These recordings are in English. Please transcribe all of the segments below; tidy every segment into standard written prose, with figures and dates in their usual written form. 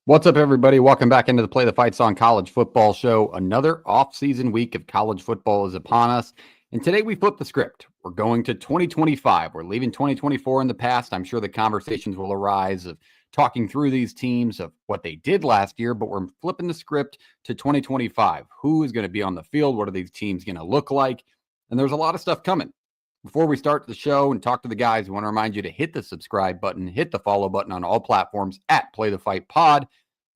What's up, everybody? Welcome back into the Play the Fight Song College Football Show. Another off-season week of college football is upon us. And today we flip the script. We're going to 2025. We're leaving 2024 in the past. I'm sure the conversations will arise of talking through these teams, of what they did last year, but we're flipping the script to 2025. Who is going to be on the field? What are these teams going to look like? And there's a lot of stuff coming. Before we start the show and talk to the guys, we want to remind you to hit the subscribe button, hit the follow button on all platforms at Play the Fight Pod.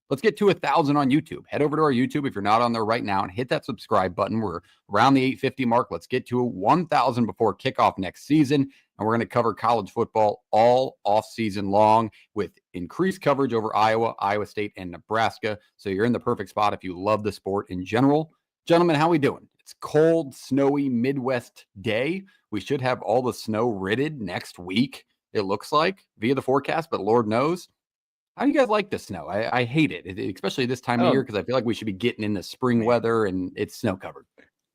Let's get to 1,000 on YouTube. Head over to our YouTube if you're not on there right now and hit that subscribe button. We're around the 850 mark. Let's get to 1,000 before kickoff next season. And we're going to cover college football all off season long with increased coverage over Iowa, Iowa State, and Nebraska. So you're in the perfect spot if you love the sport in general. Gentlemen, how we doing? It's cold, snowy Midwest day. We should have all the snow ridded next week, it looks like, via the forecast, but Lord knows. How do you guys like the snow? I hate it, especially this time of year, because I feel like we should be getting into spring weather and it's snow covered.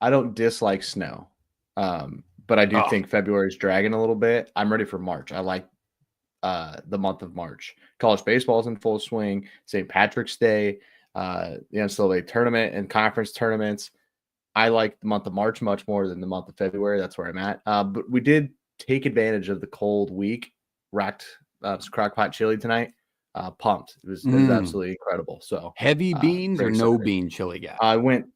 I don't dislike snow, but I do think February is dragging a little bit. I'm ready for March. I like the month of March. College baseball is in full swing. St. Patrick's Day, NCAA tournament and conference tournaments. I like the month of March much more than the month of February. That's where I'm at. But we did take advantage of the cold week. Racked crockpot chili tonight. Pumped. It was absolutely incredible. So heavy beans or no bean chili guy? I went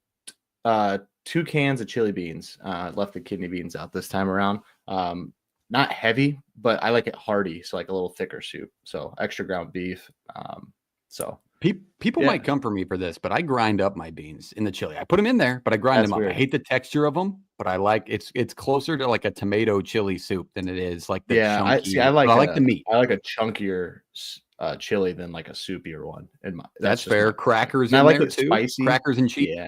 2 cans of chili beans. Left the kidney beans out this time around. Not heavy, but I like it hearty, so like a little thicker soup. So extra ground beef. People might come for me for this, but I grind up my beans in the chili. I put them in there, but I grind them up. I hate the texture of them, but I like it's closer to like a tomato chili soup than it is like the chunky. I like the meat. I like a chunkier chili than like a soupier one. That's fair. Crackers in I like there it too. Spicy. Crackers and cheese. Yeah,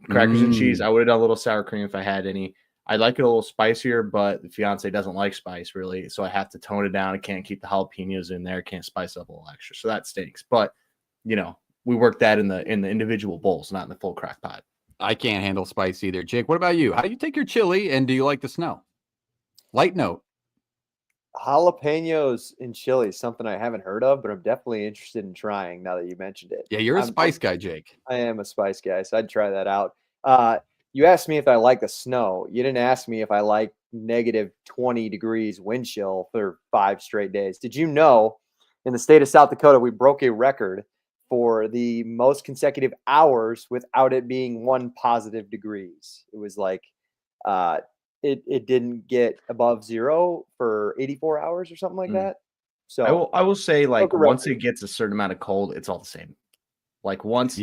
crackers and cheese. I would have done a little sour cream if I had any. I like it a little spicier, but the fiance doesn't like spice really, so I have to tone it down. I can't keep the jalapenos in there. Can't spice up a little extra, so that stinks. But we work that in the individual bowls, not in the full crock pot. I can't handle spice either. Jake, what about you? How do you take your chili, and do you like the snow? Light note. Jalapenos in chili, something I haven't heard of, but I'm definitely interested in trying now that you mentioned it. Yeah, you're a spice guy, Jake. I am a spice guy, so I'd try that out. You asked me if I like the snow. You didn't ask me if I like negative 20 degrees wind chill for 5 straight days. Did you know in the state of South Dakota, we broke a record for the most consecutive hours without it being 1 positive degrees? It was like it didn't get above 0 for 84 hours or something like that. So I will say, like, once it gets a certain amount of cold, it's all the same. Like once,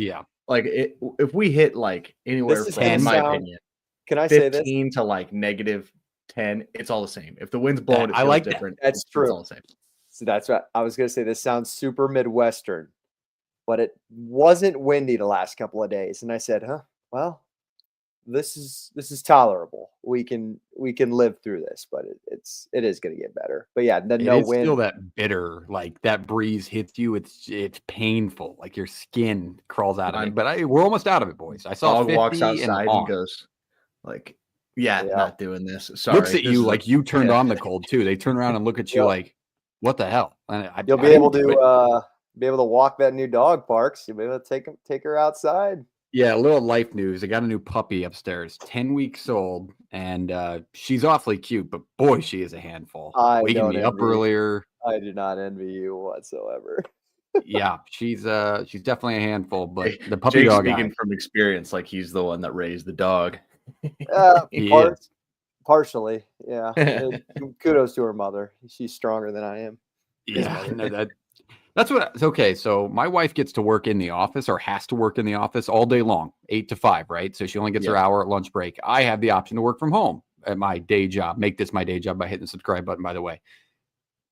like if we hit like anywhere from, in my opinion, can I say this? 15 to like negative 10, it's all the same. If the wind's blowing, I like different. That's true. It's all the same. So that's what I was gonna say. This sounds super Midwestern, but it wasn't windy the last couple of days, and I said, well, this is tolerable. We can live through this, but it is going to get better. But yeah, then no wind. Still that bitter, like that breeze hits you. It's painful. Like your skin crawls out of it. But we're almost out of it, boys. I saw dog walks outside and goes like, not doing this. Sorry. Looks at you like you turned on the cold too. They turn around and look at you like, what the hell? You'll be able to walk that new dog, Parks. You'll be able to take her outside. Yeah, a little life news. I got a new puppy upstairs, 10 weeks old, and she's awfully cute, but boy, she is a handful. Waking me up earlier. I do not envy you whatsoever. Yeah, she's definitely a handful, but the puppy Jake's dog. Speaking from experience, like he's the one that raised the dog. Partially, yeah. Kudos to her mother. She's stronger than I am. Yeah, that's what it's okay. So my wife gets to work in the office or has to work in the office all day long, 8 to 5, right? So she only gets her hour at lunch break. I have the option to work from home at my day job. Make this my day job by hitting the subscribe button, by the way.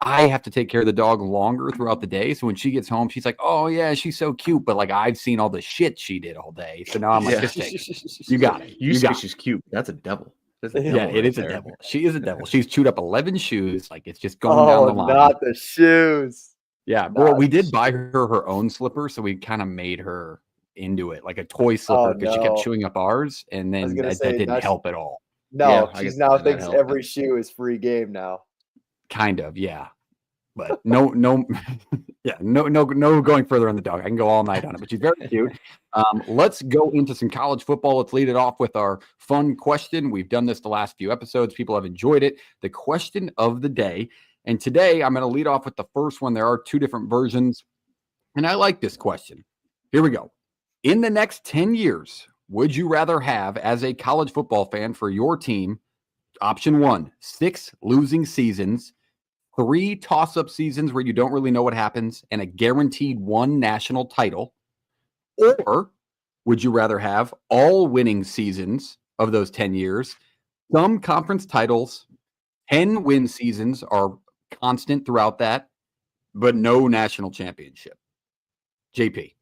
I have to take care of the dog longer throughout the day. So when she gets home, she's like, oh yeah, she's so cute. But like I've seen all the shit she did all day. So now I'm like, just take it. You got it. You say she's cute. That's a devil. Yeah, it is a devil. She is a devil. She's chewed up 11 shoes. Like it's just going down the line. Not the shoes. Yeah, well, we did buy her own slipper, so we kind of made her into it, like a toy slipper, because she kept chewing up ours, and then that didn't help at all. No, she now thinks every shoe is free game now. Kind of, yeah. But no, yeah, no going further on the dog. I can go all night on it, but she's very cute. Let's go into some college football. Let's lead it off with our fun question. We've done this the last few episodes. People have enjoyed it. The question of the day. And today I'm going to lead off with the first one. There are two different versions, and I like this question. Here we go. In the next 10 years, would you rather have, as a college football fan for your team, option 1, 6 losing seasons, 3 toss-up seasons where you don't really know what happens, and a guaranteed 1 national title? Or would you rather have all winning seasons of those 10 years, some conference titles, 10 win seasons are constant throughout that, but no national championship? JP.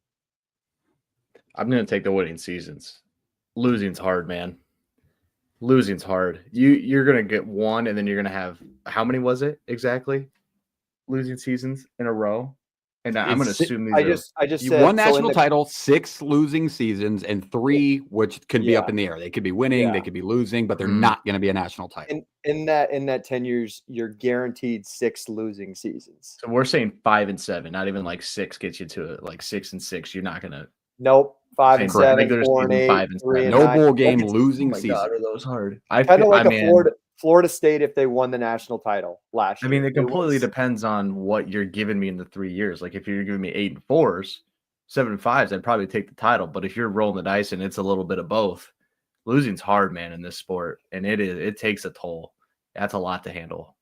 I'm going to take the winning seasons. Losing's hard, man. Losing's hard. You're going to get 1, and then you're going to have, how many was it exactly? Losing seasons in a row? And I'm going to assume these I just you said, won so national title, 6 losing seasons, and 3 which could be up Yeah. in the air. They could be winning, they Yeah. could be losing, but they're not going to be a national title. in that 10 years, you're guaranteed 6 losing seasons. So we're saying 5 and 7, not even like 6 gets you to it. Like 6 and 6, you're not going to. Nope. 5 and Correct. 7, Regular 4 and season, 8, 5 and 3 and 7. No 9. bowl game, It's losing Oh my season. God, are those hard? kind of like Florida State if they won the national title last year. I mean, it completely was- depends on what you're giving me in the 3 years. Like if you're giving me 8 and 4s, 7 and 5s, I'd probably take the title. But if you're rolling the dice and it's a little bit of both, losing's hard, man, in this sport, and it takes a toll. That's a lot to handle.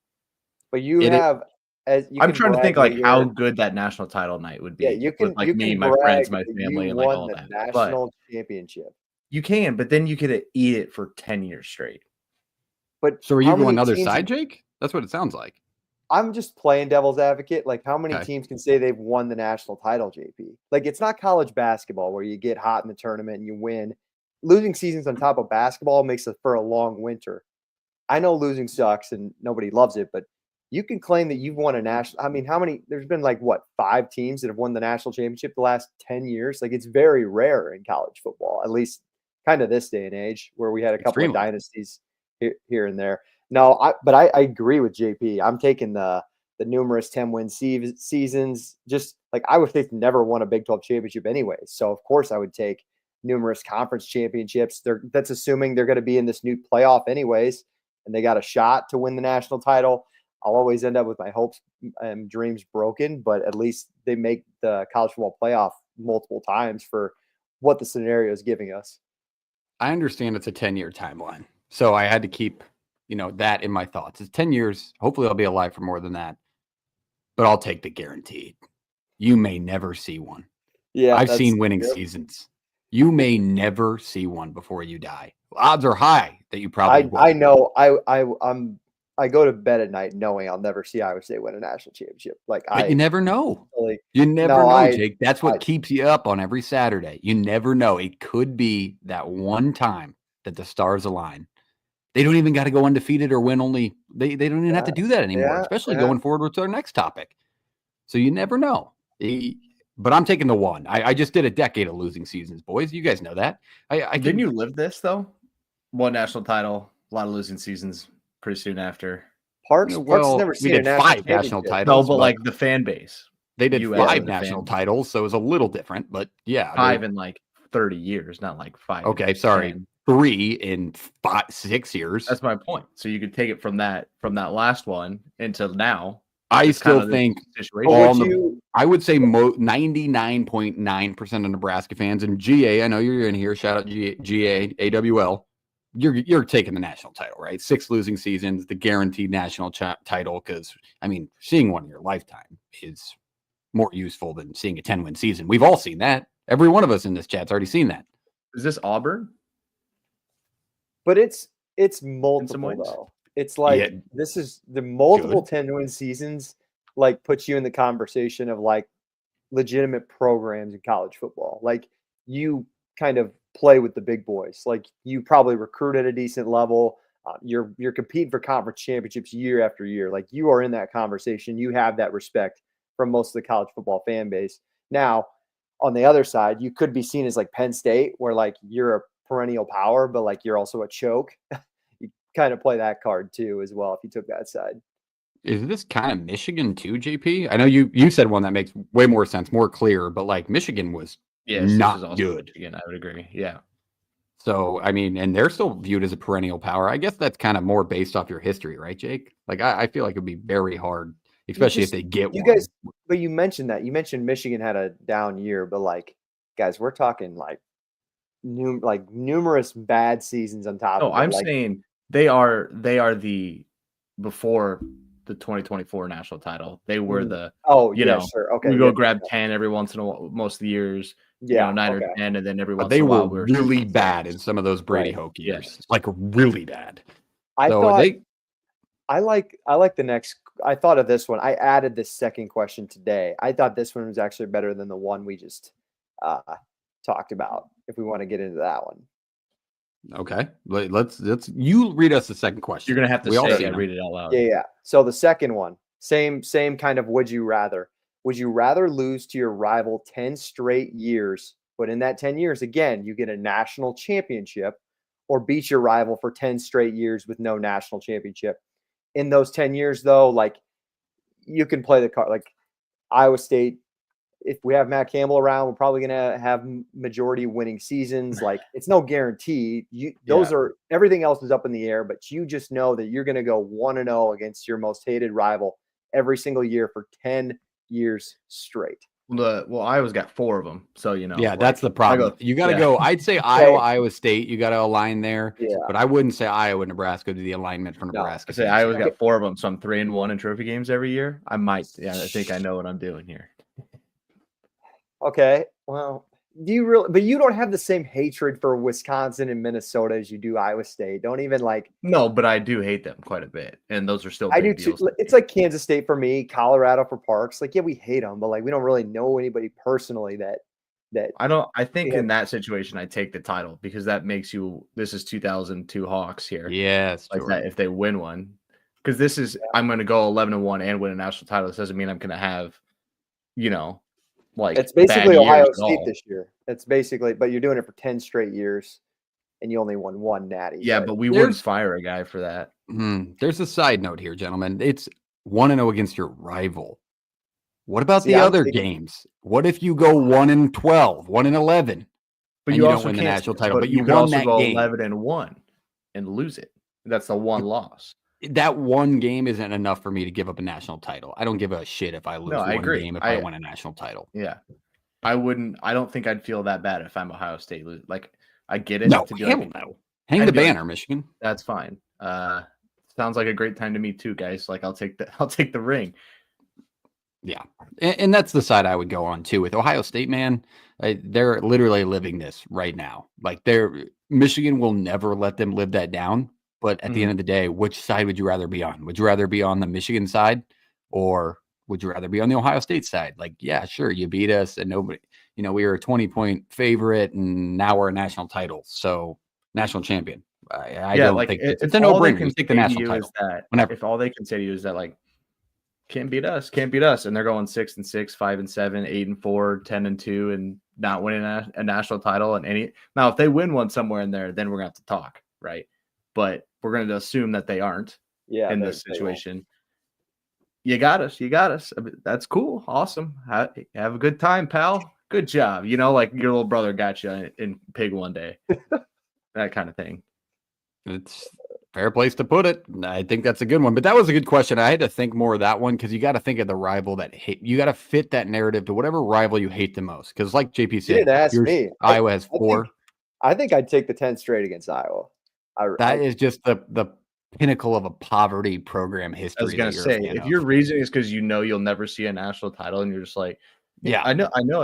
But you It- have as you I'm can trying to think brag like that how you're- good that national title night would be. Yeah, you can with, like you me, can my brag friends, my that family, you and like won all the that. But national championship. you can, but then you could eat it for 10 years straight. But So are you how going many other teams- side, Jake? That's what it sounds like. I'm just playing devil's advocate. Like, how many Okay. teams can say they've won the national title, JP? Like, it's not college basketball where you get hot in the tournament and you win. Losing seasons on top of basketball makes it for a long winter. I know losing sucks and nobody loves it, but you can claim that you've won a national. I mean, how many? There's been like what 5 teams that have won the national championship the last 10 years. Like, it's very rare in college football, at least kind of this day and age, where we had a couple Extremely. of dynasties here and there. No, I agree with JP. I'm taking the numerous 10-win seasons. Just like I would think never won a Big 12 championship anyways. So of course I would take numerous conference championships. That's assuming they're going to be in this new playoff anyways, and they got a shot to win the national title. I'll always end up with my hopes and dreams broken, but at least they make the college football playoff multiple times for what the scenario is giving us. I understand it's a 10-year timeline. So I had to keep, that in my thoughts. It's 10 years. Hopefully I'll be alive for more than that. But I'll take the guaranteed. You may never see one. Yeah, I've seen that's- winning yep. seasons. You may never see one before you die. Odds are high that you probably will. I know. I go to bed at night knowing I'll never see Iowa State win a national championship. Like But you never know. like You never No, know, Jake. That's what I- keeps you up on every Saturday. You never know. It could be that one time that the stars align. They don't even got to go undefeated or win only. They don't even have to do that anymore, yeah, especially yeah. going forward with our next topic. So you never know. But I'm taking the 1. I just did a decade of losing seasons, boys. You guys know that. Didn't you live this though? One national title, a lot of losing seasons pretty soon after. Parks Well, never we seen did a 5 national championship. titles. No, but like the fan base. they did US 5 and the national fan. titles, so it was a little different. But yeah, 5 in like 30 years, not like 5. in Okay, sorry. 10. 3 in 6 years. That's my point. So you could take it from that last one until now. I It's still kind of the think situation. all Would the- you, I would say 99.9% of Nebraska fans and GA. I know you're in here. Shout out GA AWL. You're taking the national title, right? 6 losing seasons, the guaranteed national title. Because I mean, seeing one in your lifetime is more useful than seeing a 10-win season. We've all seen that. Every one of us in this chat's already seen that. Is this Auburn? but it's multiple ways. though. It's like Yeah. this is the multiple 10-win seasons like puts you in the conversation of like legitimate programs in college football. Like you kind of play with the big boys. Like you probably recruit at a decent level. You're competing for conference championships year after year. Like you are in that conversation. You have that respect from most of the college football fan base. Now, on the other side, you could be seen as like Penn State, where like you're a perennial power, but like you're also a choke. You kind of play that card too, as well, if you took that side. Is this kind of Michigan too, JP? I know you said one that makes way more sense, more clear, but like Michigan was Yes, this is not also good. Michigan, I would agree. Yeah. So, I mean, and they're still viewed as a perennial power. I guess that's kind of more based off your history, right, Jake? Like, I feel like it'd be very hard, especially if they get you one. guys, but you mentioned that. You mentioned Michigan had a down year, but like, guys, we're talking like numerous bad seasons on top No, of it. I'm Like, saying they are the before the 2024 national title. They were the oh you yeah, know sure, okay, we go yeah, grab 10 every once in a while, most of the years. yeah, 9 okay. or 10, and then every But once they in a were while we were really 6. bad in some of those Brady Right. Hoke years, Yes. like really bad. I So thought they I like the next. I thought of this one. I added this second question today. I thought this one was actually better than the one we just talked about. If we want to get into that one, okay. Let's you read us the second question. You're gonna have to We all say seen it and them. read it out loud. yeah. So the second one, same kind of. Would you rather? Would you rather lose to your rival 10 straight years, but in that 10 years, again, you get a national championship, or beat your rival for 10 straight years with no national championship? In those 10 years, though, like, you can play the card. Like Iowa State, if we have Matt Campbell around, we're probably going to have majority winning seasons. Like, it's no guarantee. Those are, everything else is up in the air, but you just know that you're going to go 1-0 against your most hated rival every single year for 10 years straight. Well, Iowa's got 4 of them, so Yeah, that's the problem. You got to go. I'd say Iowa, Iowa State. You got to align there. Yeah. But I wouldn't say Iowa, Nebraska to the alignment for Nebraska. I say Iowa's got 4 of them, so I'm 3-1 in trophy games every year. I might. Yeah, I think I know what I'm doing here. Okay. Well, do you really? But you don't have the same hatred for Wisconsin and Minnesota as you do Iowa State. Don't even like. No, but I do hate them quite a bit, and those are still. I big do too. deals to It's me. like Kansas State for me, Colorado for Parks. Like, yeah, we hate them, but like we don't really know anybody personally that. I don't. I think in that situation, I take the title because that makes you. This is 2002 Hawks here. Yes, like that if they win one, because this is I'm going to go 11-1 and win a national title. This doesn't mean I'm going to have, like it's basically bad Ohio years at State all. this year. It's basically, but you're doing it for 10 straight years, and you only won 1 natty. Yeah, but we wouldn't fire a guy for that. There's a side note here, gentlemen. It's 1-0 against your rival. What about the other games? What if you go 1-12, 1-11, but you don't win the national title? But you won that game. 11-1 and lose it. That's the one loss. That one game isn't enough for me to give up a national title. I don't give a shit if I lose one game if I win a national title. Yeah, I wouldn't. I don't think I'd feel that bad if I'm Ohio State. Like, I get it. No, to be hell like, no. Hang the banner, Michigan. That's fine. Sounds like a great time to me too, guys. Like, I'll take the ring. Yeah, and that's the side I would go on too with Ohio State. Man, they're literally living this right now. Like, Michigan will never let them live that down. But at the end of the day, which side would you rather be on? Would you rather be on the Michigan side, or would you rather be on the Ohio State side? Like, yeah, sure, you beat us, and nobody, we were a 20-point favorite, and now we're a national title, so national champion. I don't think it's a no-brainer. Take the national title. If all they can say to you is that, like, can't beat us, and they're going 6-6, 5-7, 8-4, 10-2, and not winning a national title, now if they win one somewhere in there, then we're gonna have to talk, right? But we're going to assume that they aren't in this situation. You got us. That's cool. Awesome. Have a good time, pal. Good job. Like your little brother got you in Pig one day. That kind of thing. It's a fair place to put it. I think that's a good one. But that was a good question. I had to think more of that one because you got to think of the rival that hate. You got to fit that narrative to whatever rival you hate the most. Because like JP said, ask me. Iowa has 4. I think I'd take the 10 straight against Iowa. That is just the pinnacle of a poverty program history. I was going to say, if your reason is because you'll never see a national title, and you're just like, yeah, I know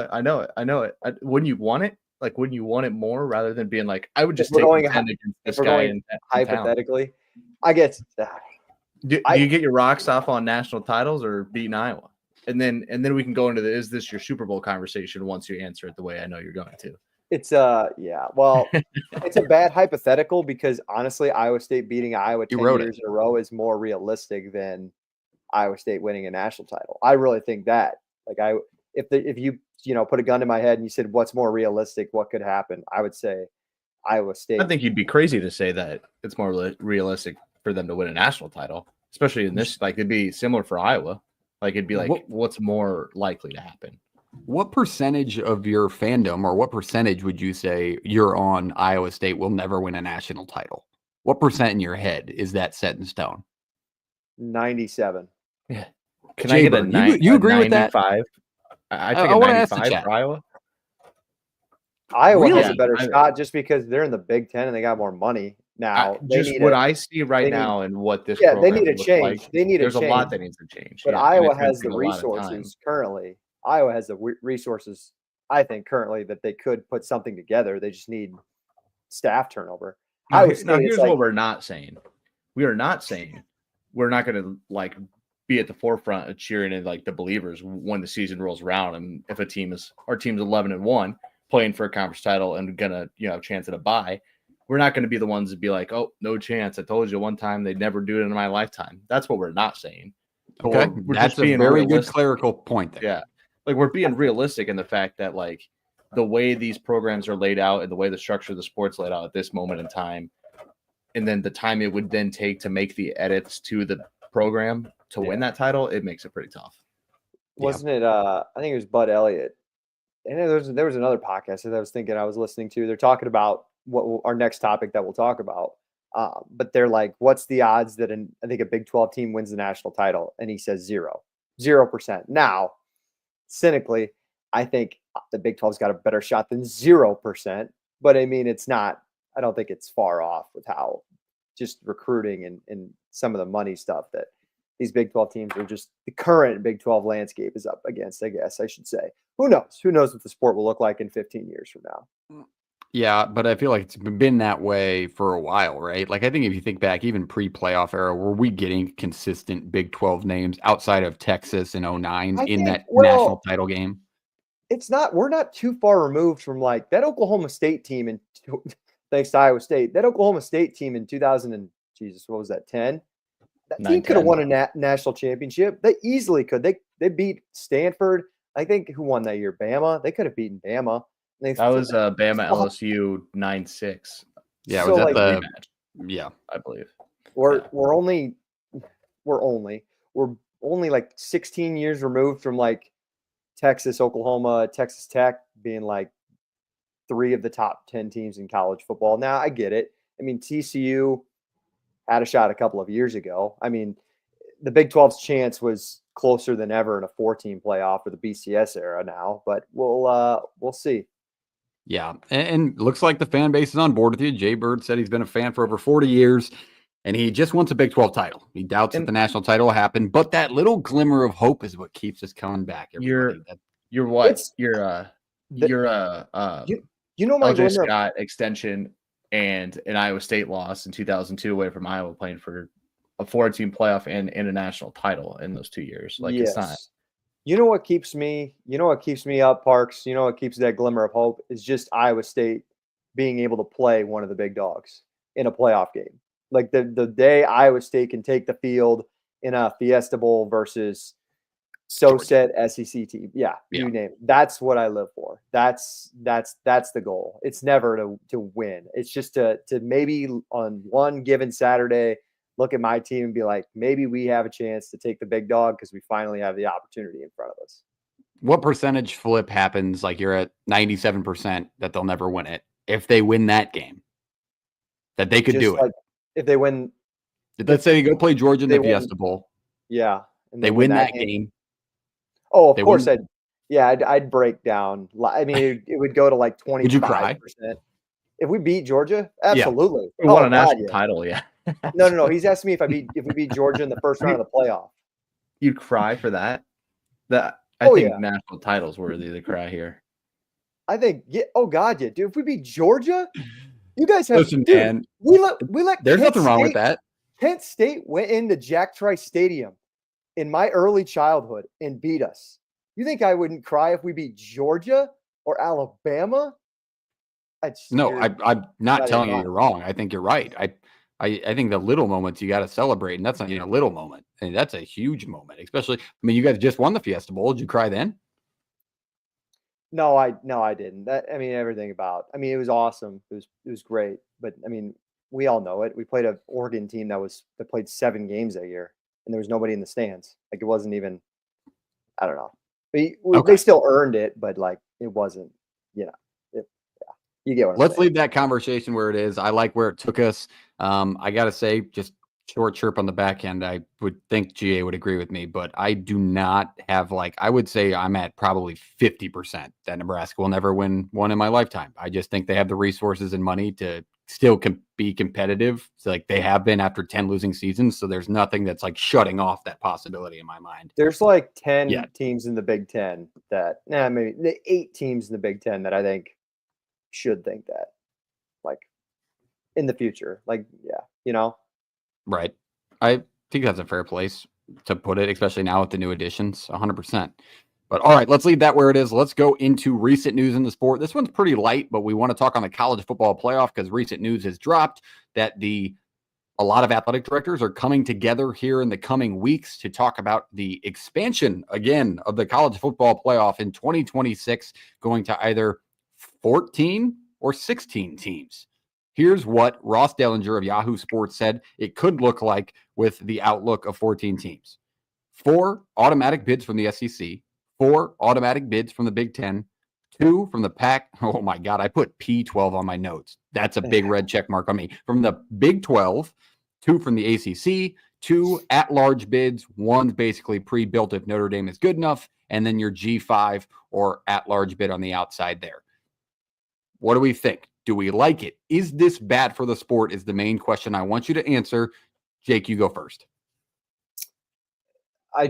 it. Wouldn't you want it? Like, wouldn't you want it more rather than being like, I would just take the 10 against this guy in hypothetically? I guess. Do you get your rocks off on national titles or beating Iowa? And then we can go into is this your Super Bowl conversation once you answer it the way I know you're going to. It's well, it's a bad hypothetical because honestly, Iowa State beating Iowa 10 years in a row is more realistic than Iowa State winning a national title. I really think that. Like, if you put a gun to my head and you said what's more realistic, what could happen, I would say Iowa State. I think you'd be crazy to say that it's more realistic for them to win a national title. especially in this. Like it'd be similar for Iowa. Like it'd be like, what's more likely to happen? What percentage of your fandom, or what percentage would you say you're on Iowa State will never win a national title? What percent in your head is that set in stone? 97. Yeah. Can I get a you agree with that? 95? I take I a wanna ask the 95 chat. for Iowa. Iowa has Really? a better shot just because they're in the Big Ten and they got more money now. Just what I see right now and what this they program need a looks change. like, They need a there's change. a lot that needs to change. But yeah, Iowa and it's has the gonna take a lot of time. resources currently. Iowa has the resources, I think, currently that they could put something together. They just need staff turnover. Now, Iowa State, now it's here's like, what we're not saying. We are not saying we're not going to like be at the forefront of cheering in like the believers when the season rolls around. And if our team's 11-1 playing for a conference title and gonna have a chance at a bye, we're not going to be the ones to be like, oh, no chance. I told you one time they'd never do it in my lifetime. That's what we're not saying. But Okay, we're that's just a being very good realistic. clerical point there. Yeah, like we're being realistic in the fact that like the way these programs are laid out and the way the structure of the sport's laid out at this moment in time, and then the time it would then take to make the edits to the program to win that title, it makes it pretty tough. wasn't it? I think it was Bud Elliott. And there was another podcast that I was listening to. They're talking about our next topic that we'll talk about. But they're like, what's the odds that I think a Big 12 team wins the national title? And he says 0%. Now, cynically, I think the Big 12's got a better shot than 0%. But I mean, I don't think it's far off with how just recruiting and some of the money stuff that these Big 12 teams are just the current Big 12 landscape is up against, I guess I should say. Who knows? Who knows what the sport will look like in 15 years from now? Yeah, but I feel like it's been that way for a while, right? Like I think if you think back, even pre-playoff era, were we getting consistent Big 12 names outside of Texas in 09 in that national title game? We're not too far removed from like that Oklahoma State team thanks to Iowa State, that Oklahoma State team in 2000 and what was that, 10? That team could have won a national championship. They easily could. They beat Stanford. I think who won that year? Bama. They could have beaten Bama. That was Bama LSU 9-6. Yeah, so was that like, the rematch? Yeah, I believe. We're only like 16 years removed from like Texas, Oklahoma, Texas Tech being like 3 of the top 10 teams in college football. Now I get it. I mean, TCU had a shot a couple of years ago. I mean, the Big 12's chance was closer than ever in a 4-team playoff for the BCS era now, but we'll see. Yeah, and looks like the fan base is on board with you. Jay Bird said he's been a fan for over 40 years, and he just wants a Big 12 title. He doubts that the national title will happen, but that little glimmer of hope is what keeps us coming back. You're what? You're my LJ Scott extension and an Iowa State loss in 2002 away from Iowa playing for a 4-team playoff and a national title in those 2 years. Like it's not. You know what keeps me up, Parks? You know what keeps that glimmer of hope is just Iowa State being able to play one of the big dogs in a playoff game. Like the day Iowa State can take the field in a Fiesta Bowl versus said SEC team. Yeah, you name it. That's what I live for. That's the goal. It's never to win. It's just to maybe on one given Saturday look at my team and be like, maybe we have a chance to take the big dog because we finally have the opportunity in front of us. What percentage flip happens? Like you're at 97% that they'll never win it. If they win that game, that they could do it. If they win. Let's say they go play Georgia in the Fiesta Bowl. Yeah. And they win that game. Oh, of course. I'd break down. I mean, it would go to like 25%. Would you cry? If we beat Georgia? Absolutely. Yeah. We won a national title, yeah. No. He's asking me if we beat Georgia in the first round of the playoff. You'd cry for that? I think national titles worthy to cry here. I think, oh God, yeah, dude. If we beat Georgia, you guys have. Listen, man, we let. There's nothing wrong with that. Kent State went into Jack Trice Stadium in my early childhood and beat us. You think I wouldn't cry if we beat Georgia or Alabama? I'm not telling you you're wrong. I think you're right. I think the little moments you got to celebrate, and that's not a little moment. I mean, that's a huge moment, especially. I mean, you guys just won the Fiesta Bowl. Did you cry then? No, I didn't. Everything about. I mean, it was awesome. It was great. But I mean, we all know it. We played an Oregon team that played 7 games that year. and there was nobody in the stands. Like it wasn't even, I don't know. They Okay. still earned it, but like it wasn't, yeah. You get what I'm Let's saying. leave that conversation where it is. I like where it took us. I got to say, just short chirp on the back end. I would think GA would agree with me, but I do not have I would say I'm at probably 50% that Nebraska will never win one in my lifetime. I just think they have the resources and money to still be competitive. So like they have been after 10 losing seasons. So there's nothing that's like shutting off that possibility in my mind. There's like 10 Yeah. teams in the Big Ten that, maybe the 8 teams in the Big Ten that I think should think that, like in the future. Like, yeah, you know? Right. I think that's a fair place to put it, especially now with the new additions, 100%. But all right, let's leave that where it is. Let's go into recent news in the sport. This one's pretty light, but we want to talk on the college football playoff because recent news has dropped that a lot of athletic directors are coming together here in the coming weeks to talk about the expansion again of the college football playoff in 2026, going to either 14 or 16 teams. Here's what Ross Dellinger of Yahoo Sports said it could look like with the outlook of 14 teams. 4 automatic bids from the SEC, 4 automatic bids from the Big Ten, 2 from the Pac. Oh my God, I put P12 on my notes. That's a big red check mark on me. From the Big 12, 2 from the ACC, 2 at-large bids. 1's basically pre-built if Notre Dame is good enough, and then your G5 or at-large bid on the outside there. What do we think? Do we like it? Is this bad for the sport is the main question I want you to answer. Jake, you go first. I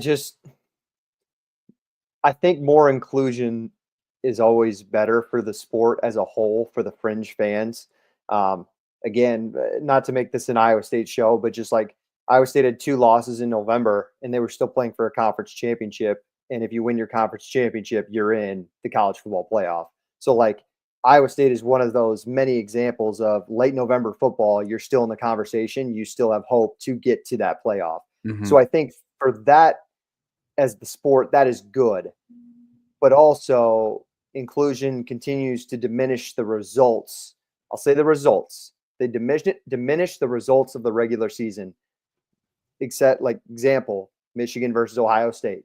think more inclusion is always better for the sport as a whole, for the fringe fans. Again, not to make this an Iowa State show, but just like Iowa State had 2 losses in November and they were still playing for a conference championship. And if you win your conference championship, you're in the college football playoff. So like Iowa State is one of those many examples of late November football. You're still in the conversation. You still have hope to get to that playoff. Mm-hmm. So I think for that as the sport, that is good. But also inclusion continues to diminish the results. I'll say the results. They diminish the results of the regular season. Except like example, Michigan versus Ohio State.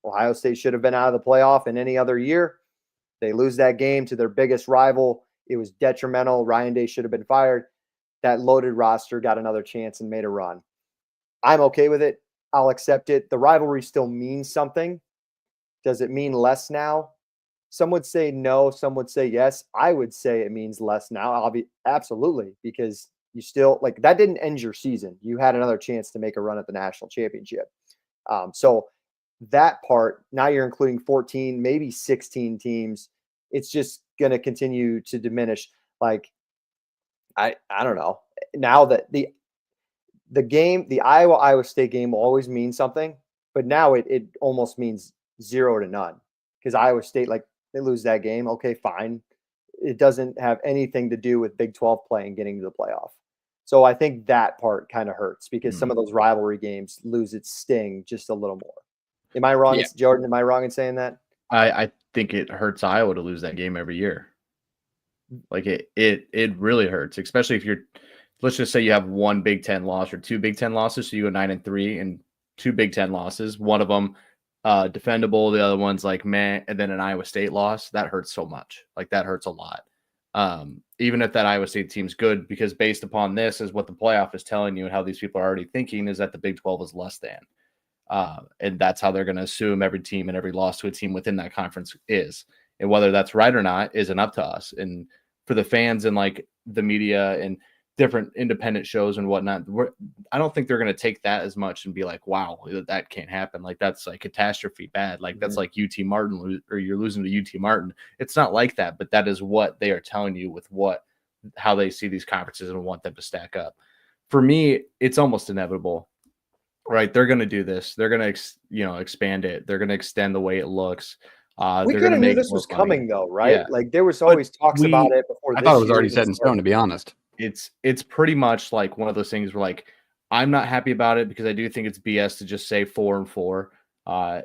Ohio State should have been out of the playoff in any other year. They lose that game to their biggest rival. It was detrimental. Ryan Day should have been fired. That loaded roster got another chance and made a run. I'm okay with it. I'll accept it. The rivalry still means something. Does it mean less now? Some would say no. Some would say yes. I would say it means less now. I'll be absolutely, because you still like that didn't end your season. You had another chance to make a run at the national championship. So that part, now you're including 14, maybe 16 teams. It's just going to continue to diminish. Like, I don't know. Now that the game, the Iowa State game will always mean something, but now it almost means 0 to none because Iowa State, like they lose that game. Okay, fine. It doesn't have anything to do with Big 12 play and getting to the playoff. So I think that part kind of hurts because some of those rivalry games lose its sting just a little more. Am I wrong, Jordan? Am I wrong in saying that? I think it hurts Iowa to lose that game every year. Like it really hurts, especially if let's just say you have 1 Big Ten loss or 2 Big Ten losses. So you go 9-3 and 2 Big Ten losses. One of them defendable, the other one's like meh, and then an Iowa State loss. That hurts so much. Like that hurts a lot. Even if that Iowa State team's good, because based upon this is what the playoff is telling you and how these people are already thinking is that the Big 12 is less than. And that's how they're going to assume every team and every loss to a team within that conference is. And whether that's right or not isn't up to us. And for the fans and like the media and different independent shows and whatnot, I don't think they're going to take that as much and be like, wow, that can't happen. Like that's like catastrophe bad. Like that's like UT Martin or you're losing to UT Martin. It's not like that, but that is what they are telling you with how they see these conferences and want them to stack up. For me, it's almost inevitable. Right, they're going to do this. They're going to, expand it. They're going to extend the way it looks. We kind of knew this was coming, though, right? Yeah. Like there was always talks about it before. I thought it was already set in stone, to be honest. It's pretty much like one of those things where, like, I'm not happy about it because I do think it's BS to just say 4 and 4,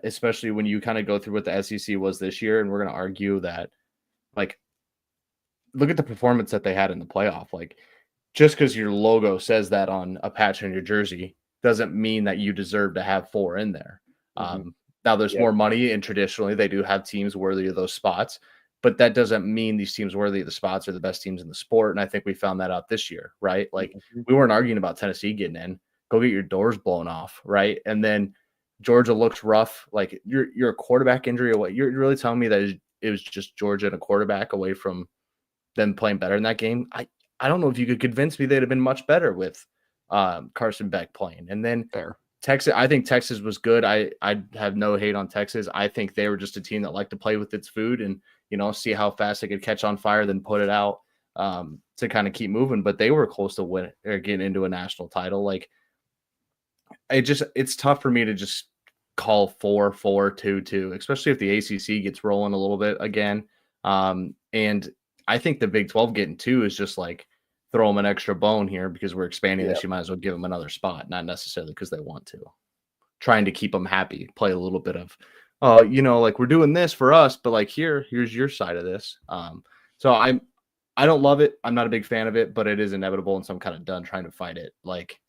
especially when you kind of go through what the SEC was this year, and we're going to argue that, like, look at the performance that they had in the playoff. Like, just because your logo says that on a patch on your jersey doesn't mean that you deserve to have 4 in there. Now there's Yep. more money, and traditionally they do have teams worthy of those spots, but that doesn't mean these teams worthy of the spots are the best teams in the sport. And I think we found that out this year, right? Like we weren't arguing about Tennessee getting in. Go get your doors blown off, right? And then Georgia looks rough. Like you're a quarterback injury away. You're really telling me that it was just Georgia and a quarterback away from them playing better in that game? I don't know if you could convince me they'd have been much better with Carson Beck playing. And then Fair. Texas, I think Texas was good. I have no hate on Texas. I think they were just a team that liked to play with its food and, see how fast they could catch on fire, then put it out to kind of keep moving. But they were close to win or getting into a national title. Like it's tough for me to just call 4-4-2-2, especially if the ACC gets rolling a little bit again. And I think the Big 12 getting 2 is just like throw them an extra bone here because we're expanding this. You might as well give them another spot, not necessarily because they want to. Trying to keep them happy, play a little bit of, like we're doing this for us, but like here's your side of this. So I don't love it. I'm not a big fan of it, but it is inevitable, and so I'm kind of done trying to fight it. Like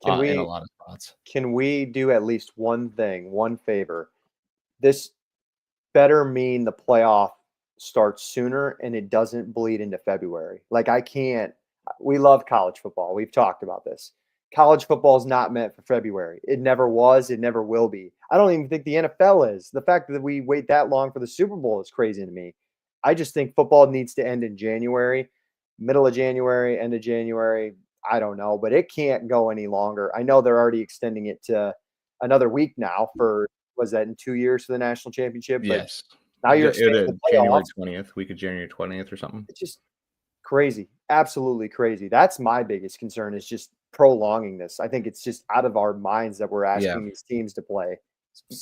in a lot of spots. Can we do at least one favor? This better mean the playoff starts sooner and it doesn't bleed into February. Like we love college football. We've talked about this. College football is not meant for February. It never was. It never will be. I don't even think the NFL is. The fact that we wait that long for the Super Bowl is crazy to me. I just think football needs to end in January, middle of January, end of January. I don't know, but it can't go any longer. I know they're already extending it to another week now was that in 2 years for the national championship? But yes. now you're January 20th, week of January 20th or something. It's just crazy. Absolutely crazy. That's my biggest concern is just prolonging this. I think it's just out of our minds that we're asking these teams to play.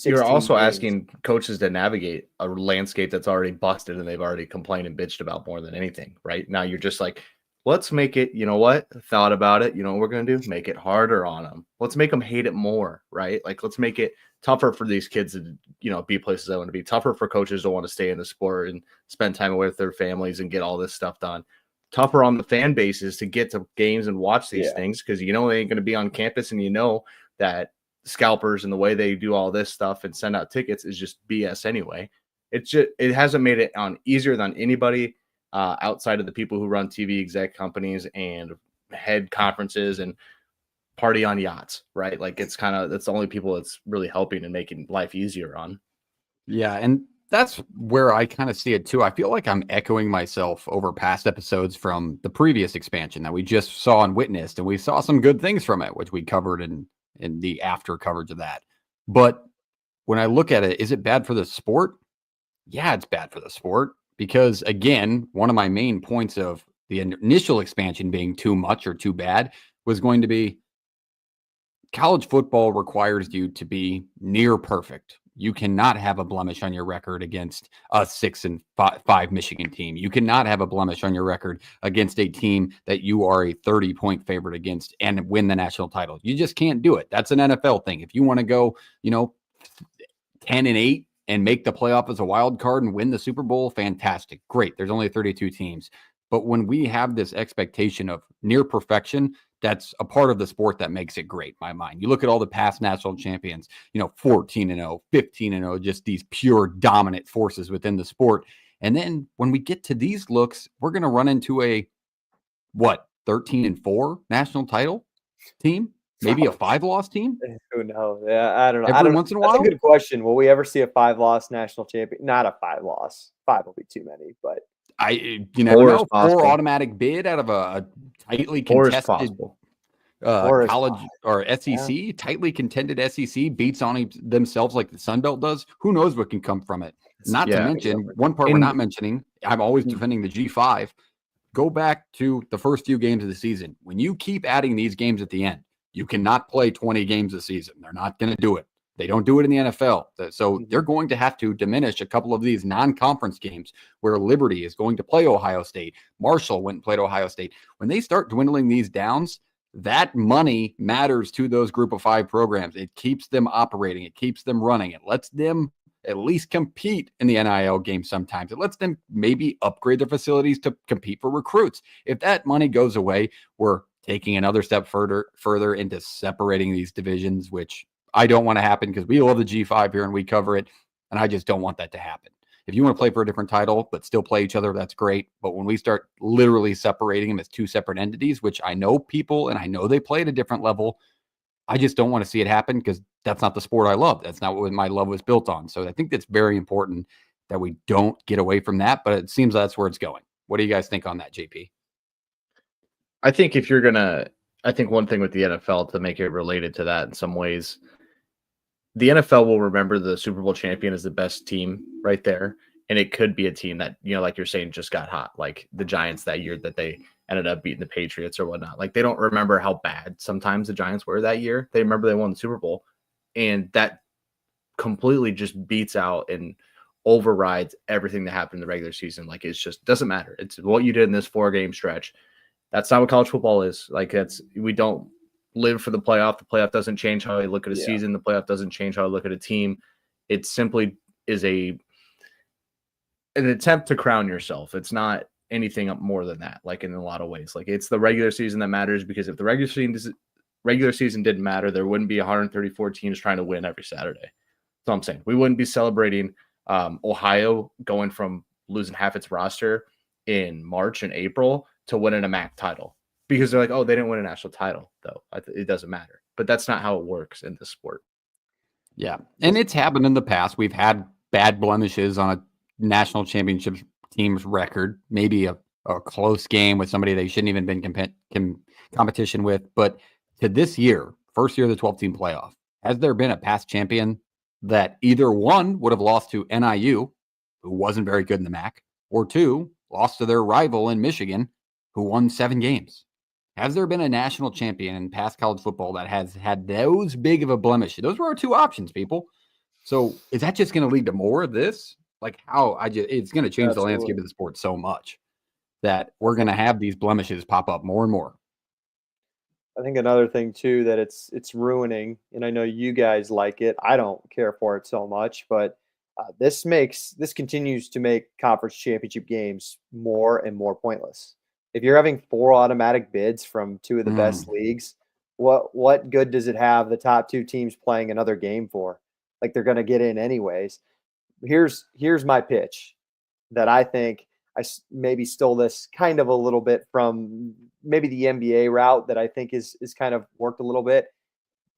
You're also asking coaches to navigate a landscape that's already busted and they've already complained and bitched about more than anything, right? Now you're just like, let's make it, you know what? Thought about it. You know what we're going to do? Make it harder on them. Let's make them hate it more, right? Like, let's make it tougher for these kids to, be places they want to be. Tougher for coaches to want to stay in the sport and spend time away with their families and get all this stuff done. Tougher on the fan bases to get to games and watch these things because they ain't going to be on campus, and that scalpers and the way they do all this stuff and send out tickets is just BS anyway. It hasn't made it on easier than anybody outside of the people who run TV exec companies and head conferences and party on yachts, right? Like that's the only people that's really helping and making life easier on. Yeah. And that's where I kind of see it too. I feel like I'm echoing myself over past episodes from the previous expansion that we just saw and witnessed, and we saw some good things from it, which we covered in the after coverage of that. But when I look at it, is it bad for the sport? Yeah, it's bad for the sport because, again, one of my main points of the initial expansion being too much or too bad was going to be college football requires you to be near perfect. You cannot have a blemish on your record against a 6-5 Michigan team. You cannot have a blemish on your record against a team that you are a 30-point favorite against and win the national title. You just can't do it. That's an NFL thing. If you want to go, 10-8 and make the playoff as a wild card and win the Super Bowl, fantastic. Great. There's only 32 teams. But when we have this expectation of near perfection, that's a part of the sport that makes it great, in my mind. You look at all the past national champions, 14-0, 15-0, just these pure dominant forces within the sport. And then when we get to these looks, we're going to run into a 13-4 national title team? Maybe a 5-loss team? Who knows? Yeah, I don't know. Every once in a while? That's a good question. Will we ever see a 5-loss national champion? Not a 5-loss. 5 will be too many, but you never know. 4 automatic bid out of a tightly contested college or SEC, tightly contended SEC beats on themselves like the Sun Belt does. Who knows what can come from it? Not to mention, one part we're not mentioning, I'm always defending the G5. Go back to the first few games of the season. When you keep adding these games at the end, you cannot play 20 games a season. They're not going to do it. They don't do it in the NFL. So they're going to have to diminish a couple of these non-conference games where Liberty is going to play Ohio State. Marshall went and played Ohio State. When they start dwindling these downs, that money matters to those group of 5 programs. It keeps them operating. It keeps them running. It lets them at least compete in the NIL game sometimes. It lets them maybe upgrade their facilities to compete for recruits. If that money goes away, we're taking another step further into separating these divisions, which I don't want to happen because we love the G5 here and we cover it, and I just don't want that to happen. If you want to play for a different title but still play each other, that's great. But when we start literally separating them as two separate entities, which I know people and I know they play at a different level, I just don't want to see it happen because that's not the sport I love. That's not what my love was built on. So I think that's very important that we don't get away from that, but it seems that's where it's going. What do you guys think on that, JP? I think if you're going to, I think one thing with the NFL to make it related to that in some ways, the NFL will remember the Super Bowl champion as the best team right there. And it could be a team that, like you're saying, just got hot, like the Giants that year that they ended up beating the Patriots or whatnot. Like they don't remember how bad sometimes the Giants were that year. They remember they won the Super Bowl, and that completely just beats out and overrides everything that happened in the regular season. Like it's just doesn't matter. It's what you did in this 4-game stretch. That's not what college football is. Like we don't live for the playoff. The playoff doesn't change how I look at a season. The playoff doesn't change how I look at a team. It simply is an attempt to crown yourself. It's not anything more than that, like in a lot of ways. Like it's the regular season that matters, because if the regular season didn't matter, there wouldn't be 134 teams trying to win every Saturday. That's what I'm saying. We wouldn't be celebrating Ohio going from losing half its roster in March and April to winning a MAC title, because they're like, oh, they didn't win a national title, though. It doesn't matter. But that's not how it works in this sport. Yeah. And it's happened in the past. We've had bad blemishes on a national championship team's record, maybe a close game with somebody they shouldn't even been competition with. But to this year, first year of the 12-team playoff, has there been a past champion that either one would have lost to NIU, who wasn't very good in the MAC, or two, lost to their rival in Michigan, who won 7 games? Has there been a national champion in past college football that has had those big of a blemish? Those were our two options, people. So is that just going to lead to more of this? Like it's going to change the landscape of the sport so much that we're going to have these blemishes pop up more and more. I think another thing too that it's ruining, and I know you guys like it. I don't care for it so much, but this continues to make conference championship games more and more pointless. If you're having 4 automatic bids from 2 of the best leagues, what good does it have the top 2 teams playing another game for? Like they're going to get in anyways. Here's my pitch that I think I maybe stole this kind of a little bit from maybe the NBA route that I think is kind of worked a little bit.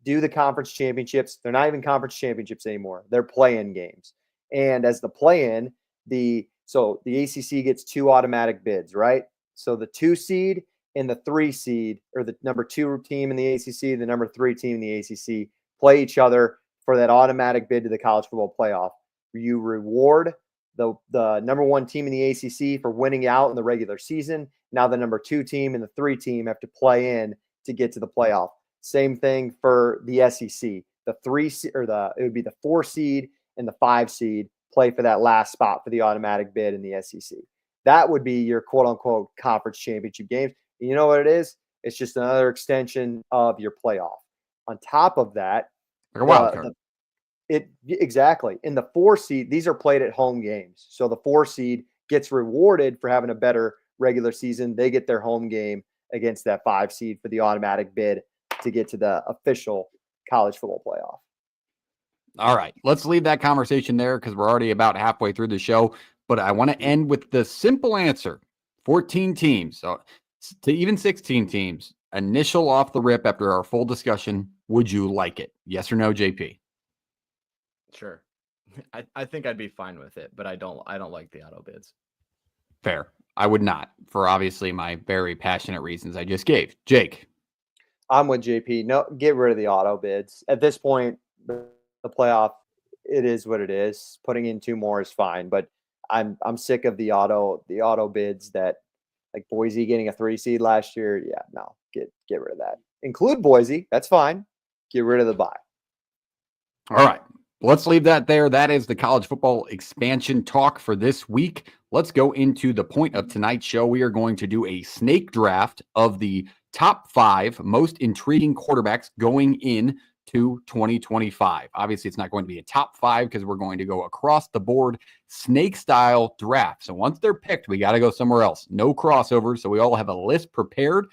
Do the conference championships. They're not even conference championships anymore. They're play-in games. And as the play-in, the ACC gets 2 automatic bids, right? So the 2 seed and the 3 seed, or the number 2 team in the ACC, the number 3 team in the ACC, play each other for that automatic bid to the college football playoff. You reward the number 1 team in the ACC for winning out in the regular season. Now the number 2 team and the 3 team have to play in to get to the playoff. Same thing for the SEC. It would be the 4 seed and the 5 seed play for that last spot for the automatic bid in the SEC. That would be your quote unquote conference championship games. And you know what it is? It's just another extension of your playoff. On top of that, like a wild card. Exactly. In the 4 seed, these are played at home games. So the 4 seed gets rewarded for having a better regular season. They get their home game against that 5 seed for the automatic bid to get to the official college football playoff. All right. Let's leave that conversation there because we're already about halfway through the show. But I want to end with the simple answer. 14 teams, so to even 16 teams, initial off the rip after our full discussion. Would you like it? Yes or no, JP? Sure. I think I'd be fine with it, but I don't like the auto bids. Fair. I would not, for obviously my very passionate reasons I just gave. Jake? I'm with JP. No, get rid of the auto bids. At this point, the playoff, it is what it is. Putting in 2 more is fine, but I'm sick of the auto bids that, like Boise getting a 3 seed last year. Yeah, no, get rid of that. Include Boise. That's fine. Get rid of the bye. All right. Let's leave that there. That is the college football expansion talk for this week. Let's go into the point of tonight's show. We are going to do a snake draft of the top 5 most intriguing quarterbacks going in to 2025. Obviously, it's not going to be a top 5 because we're going to go across the board snake style draft. So once they're picked, we got to go somewhere else. No crossovers. So we all have a list prepared.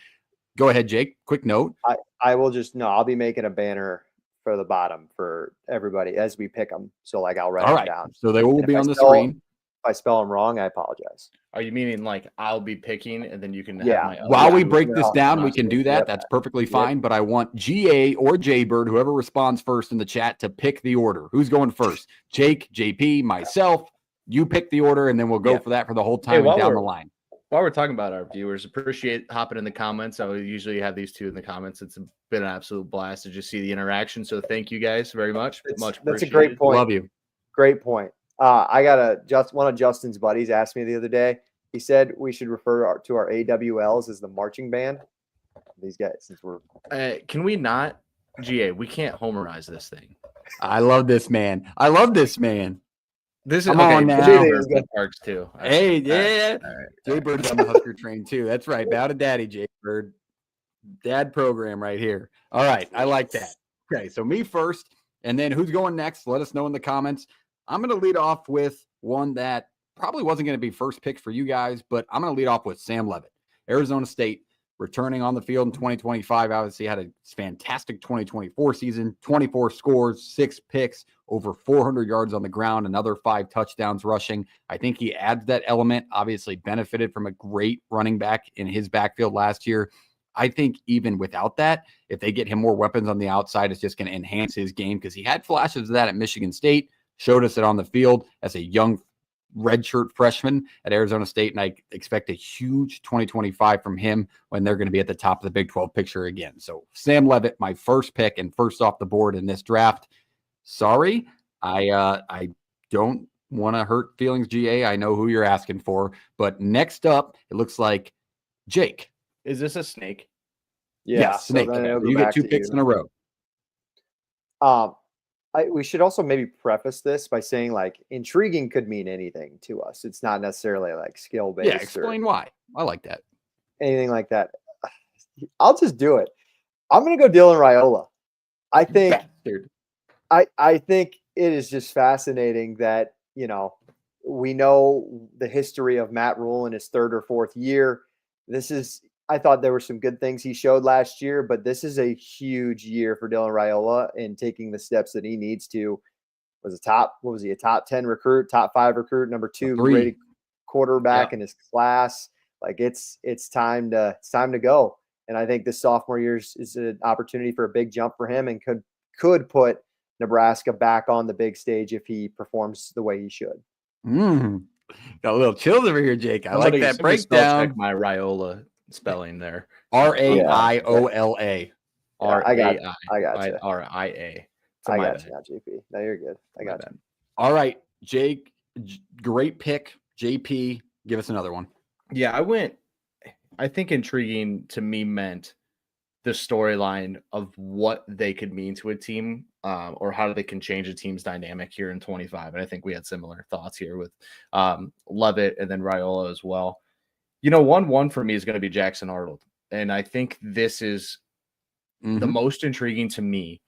Go ahead, Jake. Quick note. I will just no. I'll be making a banner for the bottom for everybody as we pick them. So like I'll write All them right. down. So they will And be if I on the spell- screen. If I spell them wrong, I apologize. Are you meaning like I'll be picking and then you can Yeah. have my other While we two break this Yeah. down, we can do that. Yep. That's perfectly Yep. fine. But I want GA or Jaybird, whoever responds first in the chat, to pick the order. Who's going first? Jake, JP, myself. You pick the order, and then we'll go Yeah. for that for the whole Hey, time while and down the we're- line. While we're talking about our viewers, appreciate hopping in the comments. I would usually have these two in the comments. It's been an absolute blast to just see the interaction. So thank you guys very much. Much That's a appreciated. great point. Love you. Great point. I got one of Justin's buddies asked me the other day. He said we should refer to our AWLs as the marching band. These guys, since we're Can we not, GA? We can't homerize this thing. I love this man. I love this man. This is Come okay. on now. Jaybird in the parks too. All right. Hey, All right. yeah. All right. Jaybird's on the Husker train too. That's right. Bow to daddy, Jaybird. Dad program right here. All right. I like that. Okay. So me first, and then who's going next? Let us know in the comments. I'm going to lead off with one that probably wasn't going to be first pick for you guys, but I'm going to lead off with Sam Levitt. Arizona State returning on the field in 2025. Obviously had a fantastic 2024 season, 24 scores, 6 picks, over 400 yards on the ground, another 5 touchdowns rushing. I think he adds that element, obviously benefited from a great running back in his backfield last year. I think even without that, if they get him more weapons on the outside, it's just going to enhance his game because he had flashes of that at Michigan State, showed us it on the field as a young redshirt freshman at Arizona State, and I expect a huge 2025 from him when they're going to be at the top of the Big 12 picture again. So Sam Levitt, my first pick and first off the board in this draft. Sorry, I don't want to hurt feelings, GA. I know who you're asking for, but next up, it looks like Jake. Is this a snake? yeah. Yes, Snake. then it'll go You get back 2 to picks you. in a row. We should also maybe preface this by saying like intriguing could mean anything to us. It's not necessarily like skill based. Yeah, explain why. I like that. Anything like that. I'll just do it. I'm gonna go Dylan Raiola. I think Bastard. I think it is just fascinating that, you know, we know the history of Matt Rule in his 3rd or 4th year. I thought there were some good things he showed last year, but this is a huge year for Dylan Raiola in taking the steps that he needs to. A top 10 recruit, top 5 recruit, number 2 3. rated quarterback in his class. Like it's time to go. And I think this sophomore year is an opportunity for a big jump for him and could put Nebraska back on the big stage if he performs the way he should. Got a little chills over here, Jake. I like that Somebody spell breakdown. check my Raiola spelling there. Raiola. I got you. RIA. I got you now, JP. No, you're good. I got you. All right, Jake. Great pick. JP, give us another one. Yeah, I think intriguing to me meant the storyline of what they could mean to a team, or how they can change a team's dynamic here in 25. And I think we had similar thoughts here with Levitt and then Raiola as well. You know, 1-1 for me is going to be Jackson Arnold. And I think this is the most intriguing to me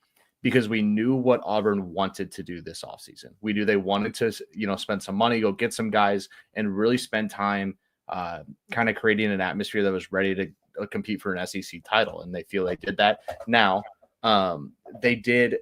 because we knew what Auburn wanted to do this offseason. We knew they wanted to, spend some money, go get some guys, and really spend time kind of creating an atmosphere that was ready to compete for an SEC title. And they feel they did that. Now, they did,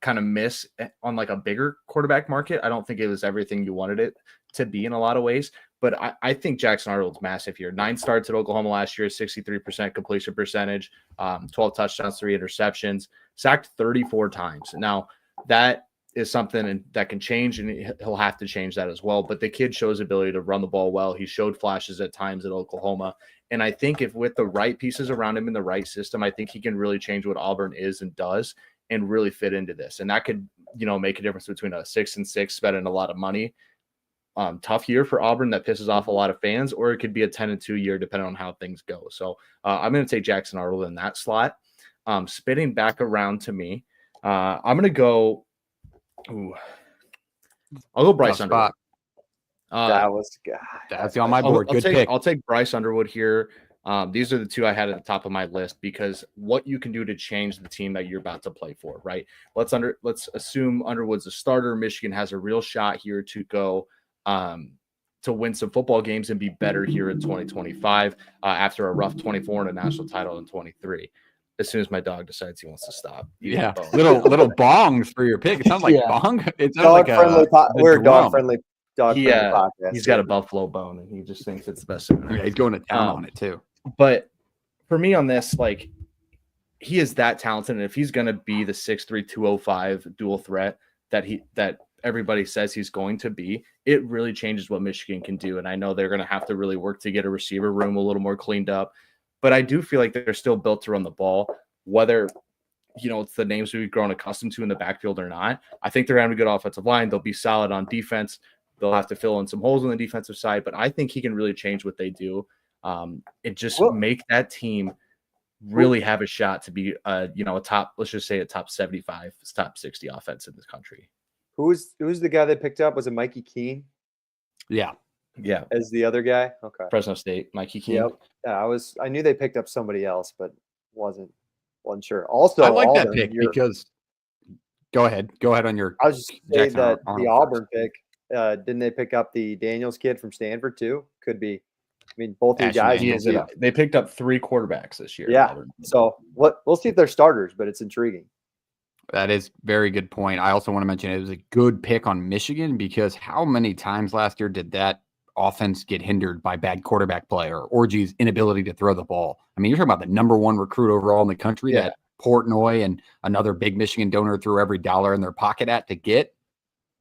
kind of miss on like a bigger quarterback market. I don't think it was everything you wanted it to be in a lot of ways. But I think Jackson Arnold's massive here. 9 starts at Oklahoma last year, 63% completion percentage, 12 touchdowns, 3 interceptions, sacked 34 times. Now, that is something that can change, and he'll have to change that as well. But the kid shows ability to run the ball well. He showed flashes at times at Oklahoma. And I think if with the right pieces around him in the right system, I think he can really change what Auburn is and does and really fit into this. And that could, make a difference between a 6-6 spending a lot of money. Tough year for Auburn that pisses off a lot of fans, or it could be a 10-2 year depending on how things go. So I'm going to take Jackson Arnold in that slot. Spinning back around to me, I'm going to go. I'll go Bryce Underwood. That's on my board. Good pick. I'll take Bryce Underwood here. These are the 2 I had at the top of my list because what you can do to change the team that you're about to play for, right? Let's assume Underwood's a starter. Michigan has a real shot here to go to to win some football games and be better here in 2025 after a rough 24 and a national title in 23. As soon as my dog decides he wants to stop. Yeah, little bongs for your pick. It sounds like bong. It sounds Dog like friendly. We're a dog drum. friendly. Dog friendly podcast. He's got a buffalo bone, and he just thinks it's the best. Yeah, he's going to town on it too. But for me on this, like, he is that talented, and if he's going to be the 6'3", 205 dual threat that everybody says he's going to be, it really changes what Michigan can do. And I know they're going to have to really work to get a receiver room a little more cleaned up. But I do feel like they're still built to run the ball, whether, it's the names we've grown accustomed to in the backfield or not. I think they're having a good offensive line. They'll be solid on defense. They'll have to fill in some holes on the defensive side, but I think he can really change what they do. And just make that team really have a shot to be, a top, let's just say a top 75, top 60 offense in this country. Who's the guy they picked up? Was it Mikey Keene? Yeah. As the other guy? Okay. Fresno State, Mikey Keene. Yep. Yeah, I knew they picked up somebody else, but wasn't sure. Also, I like that pick because go ahead on your. I was just saying that the Auburn pick, didn't they pick up the Daniels kid from Stanford too? Could be. I mean, both these guys. They picked up 3 quarterbacks this year. Yeah. So we'll see if they're starters, but it's intriguing. That is very good point. I also want to mention it was a good pick on Michigan because how many times last year did that offense get hindered by bad quarterback play or Orge's inability to throw the ball? I mean, you're talking about the number 1 recruit overall in the country that Portnoy and another big Michigan donor threw every dollar in their pocket at to get.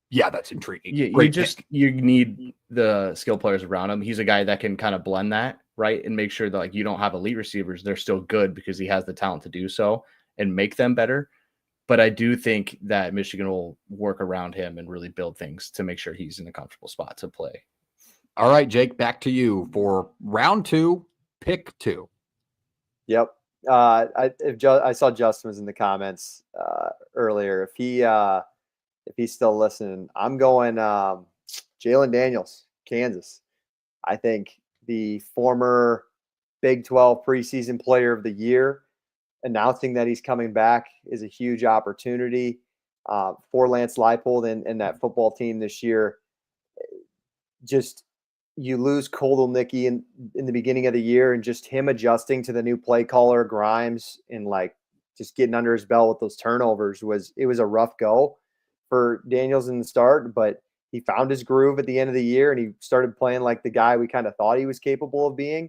Yeah, that's intriguing. You need the skill players around him. He's a guy that can kind of blend that, right? And make sure that, like, you don't have elite receivers. They're still good because he has the talent to do so and make them better. But I do think that Michigan will work around him and really build things to make sure he's in a comfortable spot to play. All right, Jake, back to you for round 2, pick 2. Yep. I saw Justin was in the comments earlier. If he's still listening, I'm going Jalen Daniels, Kansas. I think the former Big 12 preseason player of the year announcing that he's coming back is a huge opportunity for Lance Leipold and that football team this year. Just you lose Koldel-Nicki in the beginning of the year, and just him adjusting to the new play caller Grimes and like just getting under his belt with those turnovers was a rough go for Daniels in the start, but he found his groove at the end of the year and he started playing like the guy we kind of thought he was capable of being.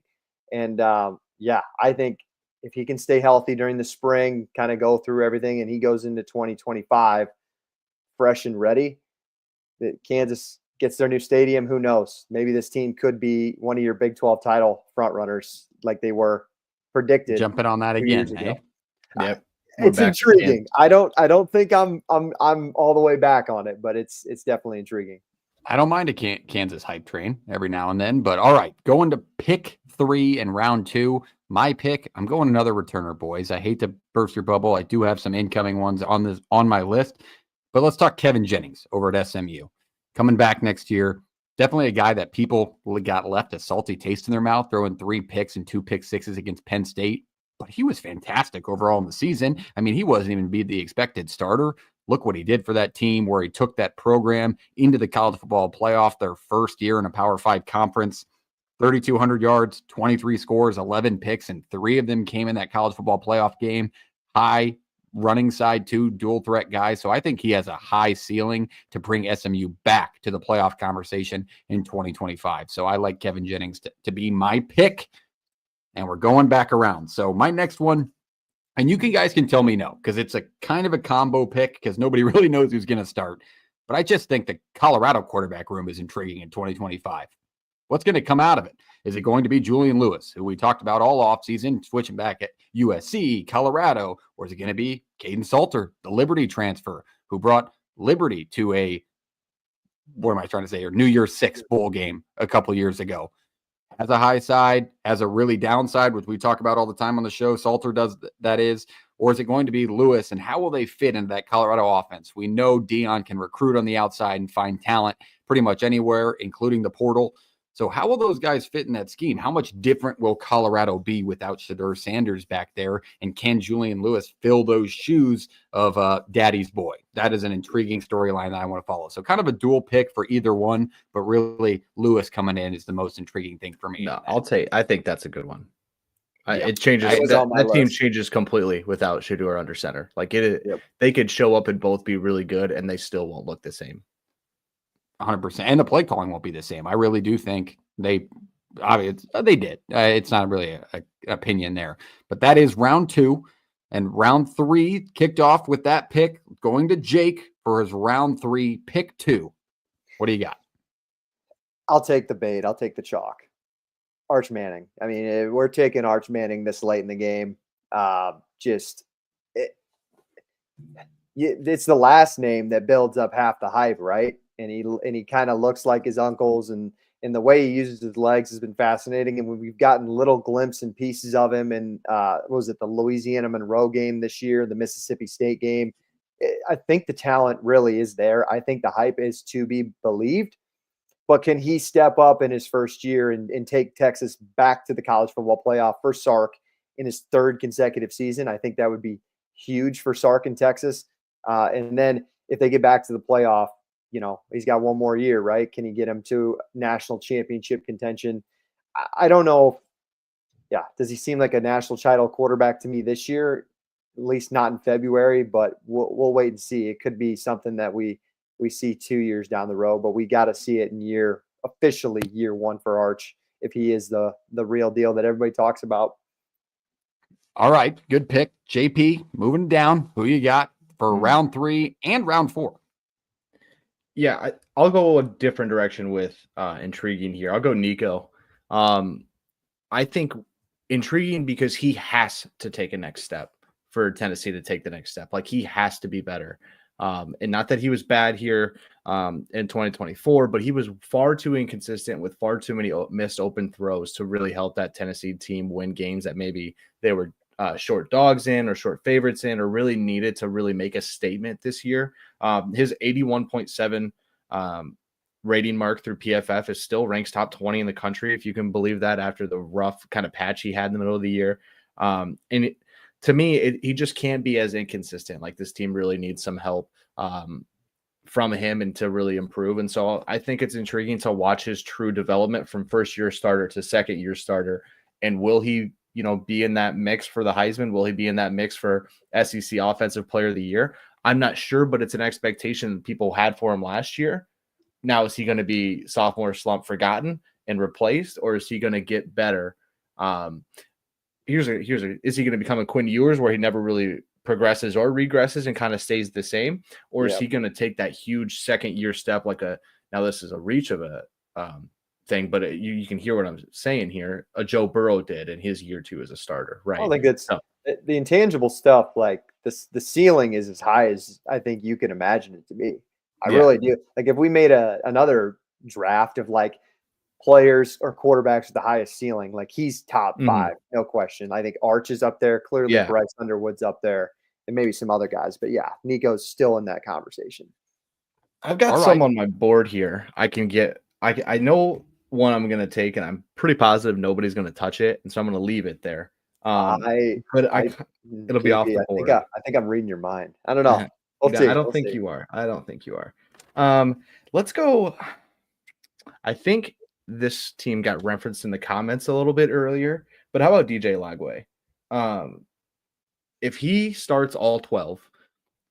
And I think if he can stay healthy during the spring, kind of go through everything, and he goes into 2025 fresh and ready, that Kansas gets their new stadium. Who knows? Maybe this team could be one of your Big 12 title front runners like they were predicted. Jumping on that again. Hey? Yep. It's intriguing. I don't think I'm all the way back on it, but it's definitely intriguing. I don't mind a Kansas hype train every now and then, but all right, going to pick 3 in round 2. My pick, I'm going another returner, boys. I hate to burst your bubble. I do have some incoming ones on my list, but let's talk Kevin Jennings over at SMU. Coming back next year, definitely a guy that people got left a salty taste in their mouth, throwing 3 picks and 2 pick sixes against Penn State. But he was fantastic overall in the season. I mean, he wasn't even be the expected starter. Look what he did for that team, where he took that program into the college football playoff their first year in a Power 5 conference. 3,200 yards, 23 scores, 11 picks, and 3 of them came in that college football playoff game. High running side, 2 dual threat guys. So I think he has a high ceiling to bring SMU back to the playoff conversation in 2025. So I like Kevin Jennings to be my pick. And we're going back around. So my next one, and you guys can tell me no, because it's a kind of a combo pick because nobody really knows who's going to start. But I just think the Colorado quarterback room is intriguing in 2025. What's going to come out of it? Is it going to be Julian Lewis, who we talked about all offseason, switching back at USC, Colorado, or is it going to be Caden Salter, the Liberty transfer, who brought Liberty to a New Year's 6 bowl game a couple years ago? Has a high side, has a really downside, which we talk about all the time on the show. Salter does, that is. Or is it going to be Lewis, and how will they fit into that Colorado offense? We know Deion can recruit on the outside and find talent pretty much anywhere, including the portal. So how will those guys fit in that scheme? How much different will Colorado be without Shedeur Sanders back there? And can Julian Lewis fill those shoes of Daddy's boy? That is an intriguing storyline that I want to follow. So kind of a dual pick for either one, but really Lewis coming in is the most intriguing thing for me. No, I think that's a good one. Yeah. It changes. That team changes completely without Shedeur under center. Like they could show up and both be really good, and they still won't look the same. 100%. And the play calling won't be the same. I really do think they did. It's not really an opinion there, but that is round 2, and round 3 kicked off with that pick going to Jake for his round 3 pick 2. What do you got? I'll take the bait. I'll take the chalk. Arch Manning. I mean, we're taking Arch Manning this late in the game. It's the last name that builds up half the hype, right? And he kind of looks like his uncles, and the way he uses his legs has been fascinating. And we've gotten little glimpses and pieces of him. And was it the Louisiana Monroe game this year, the Mississippi State game? I think the talent really is there. I think the hype is to be believed. But can he step up in his first year and take Texas back to the college football playoff for Sark in his 3rd consecutive season? I think that would be huge for Sark in Texas. And then if they get back to the playoff, he's got one more year, right? Can he get him to national championship contention? I don't know. Yeah. Does he seem like a national title quarterback to me this year? At least not in February, but we'll wait and see. It could be something that we see 2 years down the road, but we got to see it in officially year 1 for Arch, if he is the real deal that everybody talks about. All right. Good pick. JP, moving down. Who you got for round 3 and round 4? Yeah, I'll go a different direction with intriguing here. I'll go Nico. I think intriguing because he has to take a next step for Tennessee to take the next step. Like, he has to be better. And not that he was bad here in 2024, but he was far too inconsistent with far too many missed open throws to really help that Tennessee team win games that maybe they were short dogs in or short favorites in, or really needed to really make a statement this year. His 81.7 rating mark through PFF is still ranks top 20 in the country, if you can believe that, after the rough kind of patch he had in the middle of the year. To me, he just can't be as inconsistent. Like, this team really needs some help from him and to really improve. And so I think it's intriguing to watch his true development from first-year starter to second-year starter. And will he, be in that mix for the Heisman? Will he be in that mix for SEC Offensive Player of the Year? I'm not sure, but it's an expectation people had for him last year. Now, is he going to be sophomore slump forgotten and replaced, or is he going to get better? Is he going to become a Quinn Ewers where he never really progresses or regresses and kind of stays the same? Or is he going to take that huge second-year step now this is a reach of a thing, but you can hear what I'm saying here. A Joe Burrow did in his year 2 as a starter, right? I think that's the intangible stuff. Like, the ceiling is as high as I think you can imagine it to be. I really do. Like, if we made another draft of like players or quarterbacks with the highest ceiling, like, he's top 5, no question. I think Arch is up there. Clearly, Bryce Underwood's up there, and maybe some other guys. But yeah, Nico's still in that conversation. I've got some on my board here. I know one I'm going to take, and I'm pretty positive nobody's going to touch it, and so I'm going to leave it there. It'll be off the board. I think I'm reading your mind. I don't know. I don't think you are. Let's go. I think this team got referenced in the comments a little bit earlier, but how about DJ Lagway? If he starts all 12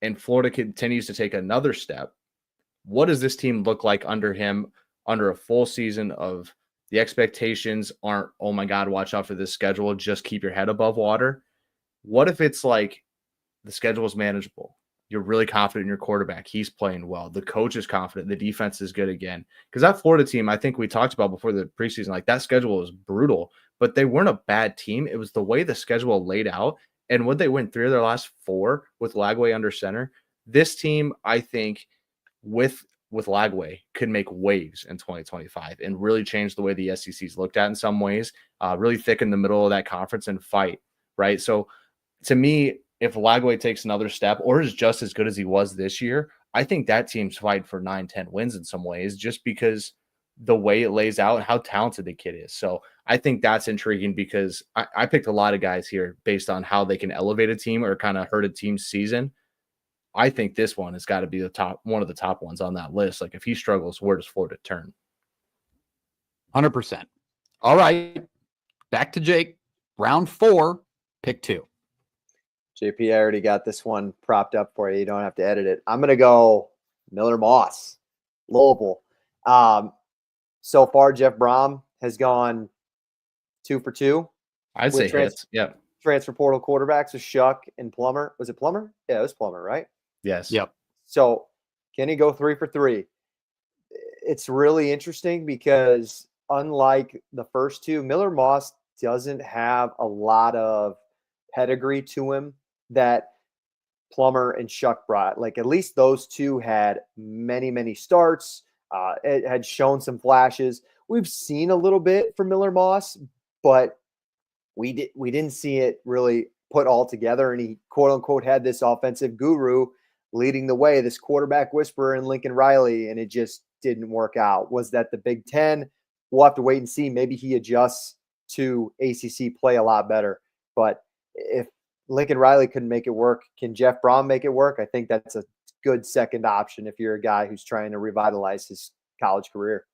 and Florida continues to take another step, what does this team look like under him, under a full season of the expectations aren't, oh my God, watch out for this schedule, just keep your head above water? What if it's like the schedule is manageable? You're really confident in your quarterback. He's playing well. The coach is confident. The defense is good again. Because that Florida team, I think we talked about before the preseason, like, that schedule was brutal, but they weren't a bad team. It was the way the schedule laid out. And would they win 3 of their last 4 with Lagway under center? This team, I think, with Lagway, could make waves in 2025 and really change the way the SEC's looked at in some ways, really thicken the middle of that conference and fight, right? So to me, if Lagway takes another step or is just as good as he was this year, I think that team's fighting for 9-10 wins in some ways, just because the way it lays out and how talented the kid is. So I think that's intriguing because I picked a lot of guys here based on how they can elevate a team or kind of hurt a team's season. I think this one has got to be one of the top ones on that list. Like if he struggles, where does Florida turn? 100%. All right. Back to Jake. Round 4, pick 2. JP, I already got this one propped up for you. You don't have to edit it. I'm going to go Miller Moss, Louisville. So far, Jeff Brom has gone 2 for 2. I'd say hits. Yep. Transfer portal quarterbacks with Shuck and Plummer. Was it Plummer? Yeah, it was Plummer, right? Yes. Yep. So can he go 3 for 3? It's really interesting because unlike the first two, Miller Moss doesn't have a lot of pedigree to him that Plummer and Shuck brought. Like at least those two had many, many starts. It had shown some flashes. We've seen a little bit from Miller Moss, but we didn't see it really put all together. And he quote unquote had this offensive guru leading the way, this quarterback whisperer in Lincoln Riley, and it just didn't work out. Was that the Big Ten? We'll have to wait and see. Maybe he adjusts to ACC play a lot better. But if Lincoln Riley couldn't make it work, can Jeff Brom make it work? I think that's a good second option if you're a guy who's trying to revitalize his college career.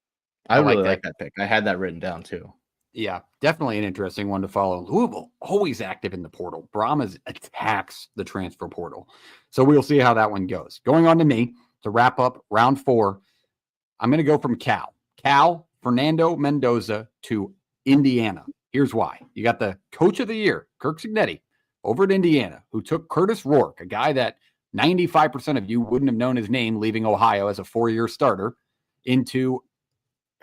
I really like that pick. I had that written down too. Yeah, definitely an interesting one to follow. Louisville, always active in the portal. Brahmas attacks the transfer portal. So we'll see how that one goes. Going on to me to wrap up round 4, I'm going to go from Cal, Fernando Mendoza to Indiana. Here's why. You got the coach of the year, Kirk Cignetti, over at Indiana, who took Curtis Rourke, a guy that 95% of you wouldn't have known his name leaving Ohio as a 4-year starter, into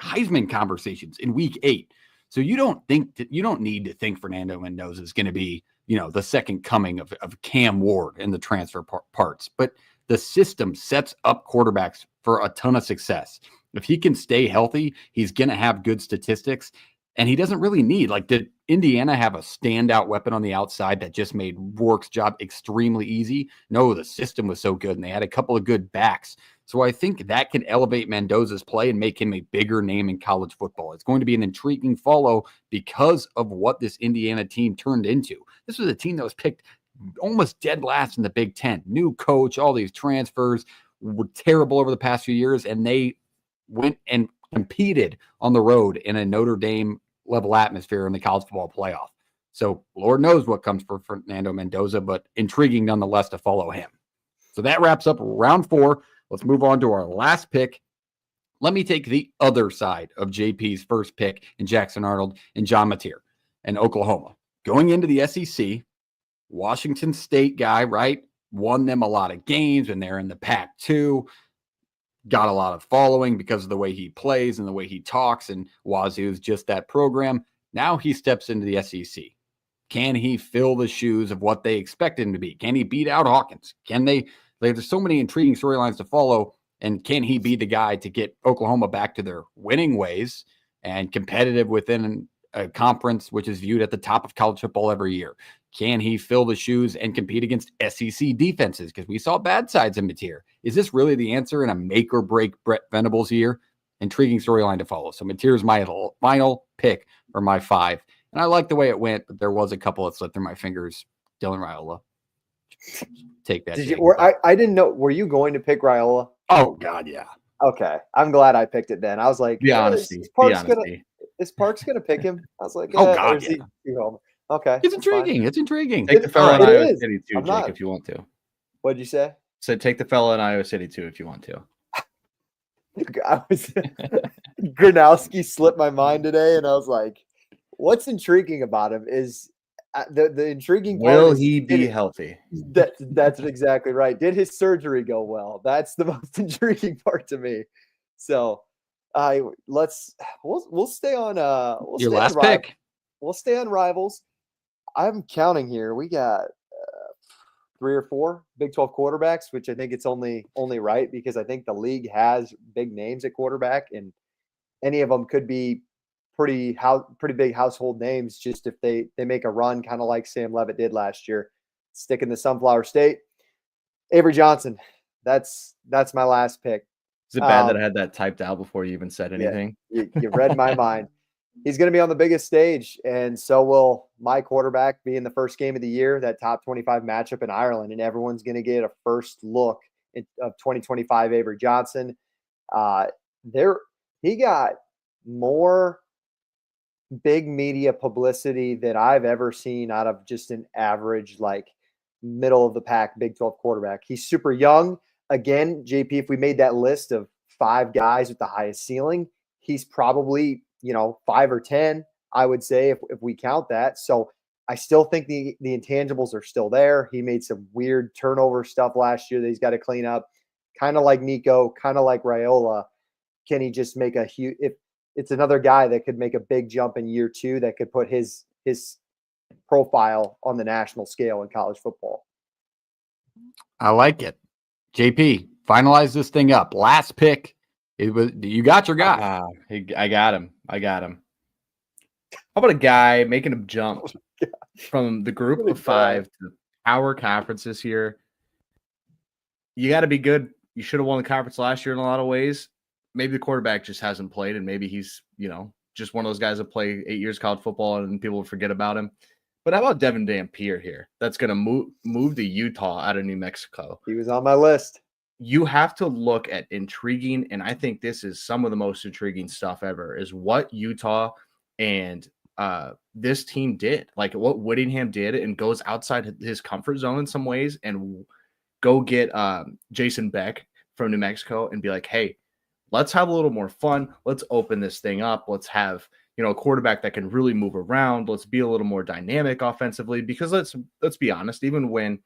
Heisman conversations in week 8. So you don't need to think Fernando Mendoza is going to be, the second coming of Cam Ward in the transfer parts, but the system sets up quarterbacks for a ton of success. If he can stay healthy, he's going to have good statistics, and he doesn't really need, did Indiana have a standout weapon on the outside that just made Rourke's job extremely easy? No, the system was so good, and they had a couple of good backs. So I think that can elevate Mendoza's play and make him a bigger name in college football. It's going to be an intriguing follow because of what this Indiana team turned into. This was a team that was picked almost dead last in the Big Ten. New coach, all these transfers were terrible over the past few years, and they went and competed on the road in a Notre Dame level atmosphere in the college football playoff. So Lord knows what comes for Fernando Mendoza, but intriguing nonetheless to follow him. So that wraps up round 4. Let's move on to our last pick. Let me take the other side of JP's first pick in Jackson Arnold and John Mateer and Oklahoma. Going into the SEC, Washington State guy, right? Won them a lot of games and they're in the Pac-2. Got a lot of following because of the way he plays and the way he talks, and Wazoo's just that program. Now he steps into the SEC. Can he fill the shoes of what they expect him to be? Can he beat out Hawkins? There's so many intriguing storylines to follow, and can he be the guy to get Oklahoma back to their winning ways and competitive within a conference which is viewed at the top of college football every year? Can he fill the shoes and compete against SEC defenses? Because we saw bad sides in Mateer. Is this really the answer in a make or break Brett Venables year? Intriguing storyline to follow. So Mateer is my final pick for my 5. And I like the way it went, but there was a couple that slipped through my fingers. Dylan Raiola. Take that. I didn't know. Were you going to pick Raiola? Oh, God, yeah. Okay. I'm glad I picked it then. I was like, Be honesty. Is Parks going to pick him? I was like, oh, God, yeah. Okay. It's intriguing. It's intriguing. Take the fella in Iowa City too, Jake, if you want to. What did you say? So take the fella in Iowa City too, if you want to. Gronowski slipped my mind today, and I was like, what's intriguing about him is the intriguing part. Will he be healthy? That's exactly right. Did his surgery go well? That's the most intriguing part to me. So we'll stay on your last pick. We'll stay on rivals. I'm counting here. We got 3 or 4 Big 12 quarterbacks, which I think it's only right because I think the league has big names at quarterback, and any of them could be pretty big household names just if they make a run, kind of like Sam Levitt did last year. Stick in the Sunflower State. Avery Johnson. That's my last pick. Is it bad that I had that typed out before you even said anything? You read my mind. He's going to be on the biggest stage, and so will my quarterback be in the first game of the year, that top 25 matchup in Ireland, and everyone's going to get a first look of 2025 Avery Johnson. He got more big media publicity that I've ever seen out of just an average, like middle of the pack Big 12 quarterback. He's super young. Again, JP, if we made that list of 5 guys with the highest ceiling, he's probably, 5 or 10, I would say, if we count that. So I still think the intangibles are still there. He made some weird turnover stuff last year that he's got to clean up, kind of like Nico, kind of like Raiola. Can he just make a huge – if it's another guy that could make a big jump in year 2 that could put his profile on the national scale in college football. I like it. JP, finalize this thing up. Last pick. You got your guy. I got him. How about a guy making him jump from the group of 5 to the power conferences here? You got to be good. You should have won the conference last year in a lot of ways. Maybe the quarterback just hasn't played, and maybe he's, just one of those guys that play 8 years college football and people will forget about him. But how about Devin Dampier here? That's going to move to Utah out of New Mexico. He was on my list. You have to look at intriguing, and I think this is some of the most intriguing stuff ever, is what Utah and this team did. Like what Whittingham did, and goes outside his comfort zone in some ways and go get Jason Beck from New Mexico and be like, hey, let's have a little more fun. Let's open this thing up. Let's have, a quarterback that can really move around. Let's be a little more dynamic offensively, because let's be honest, even when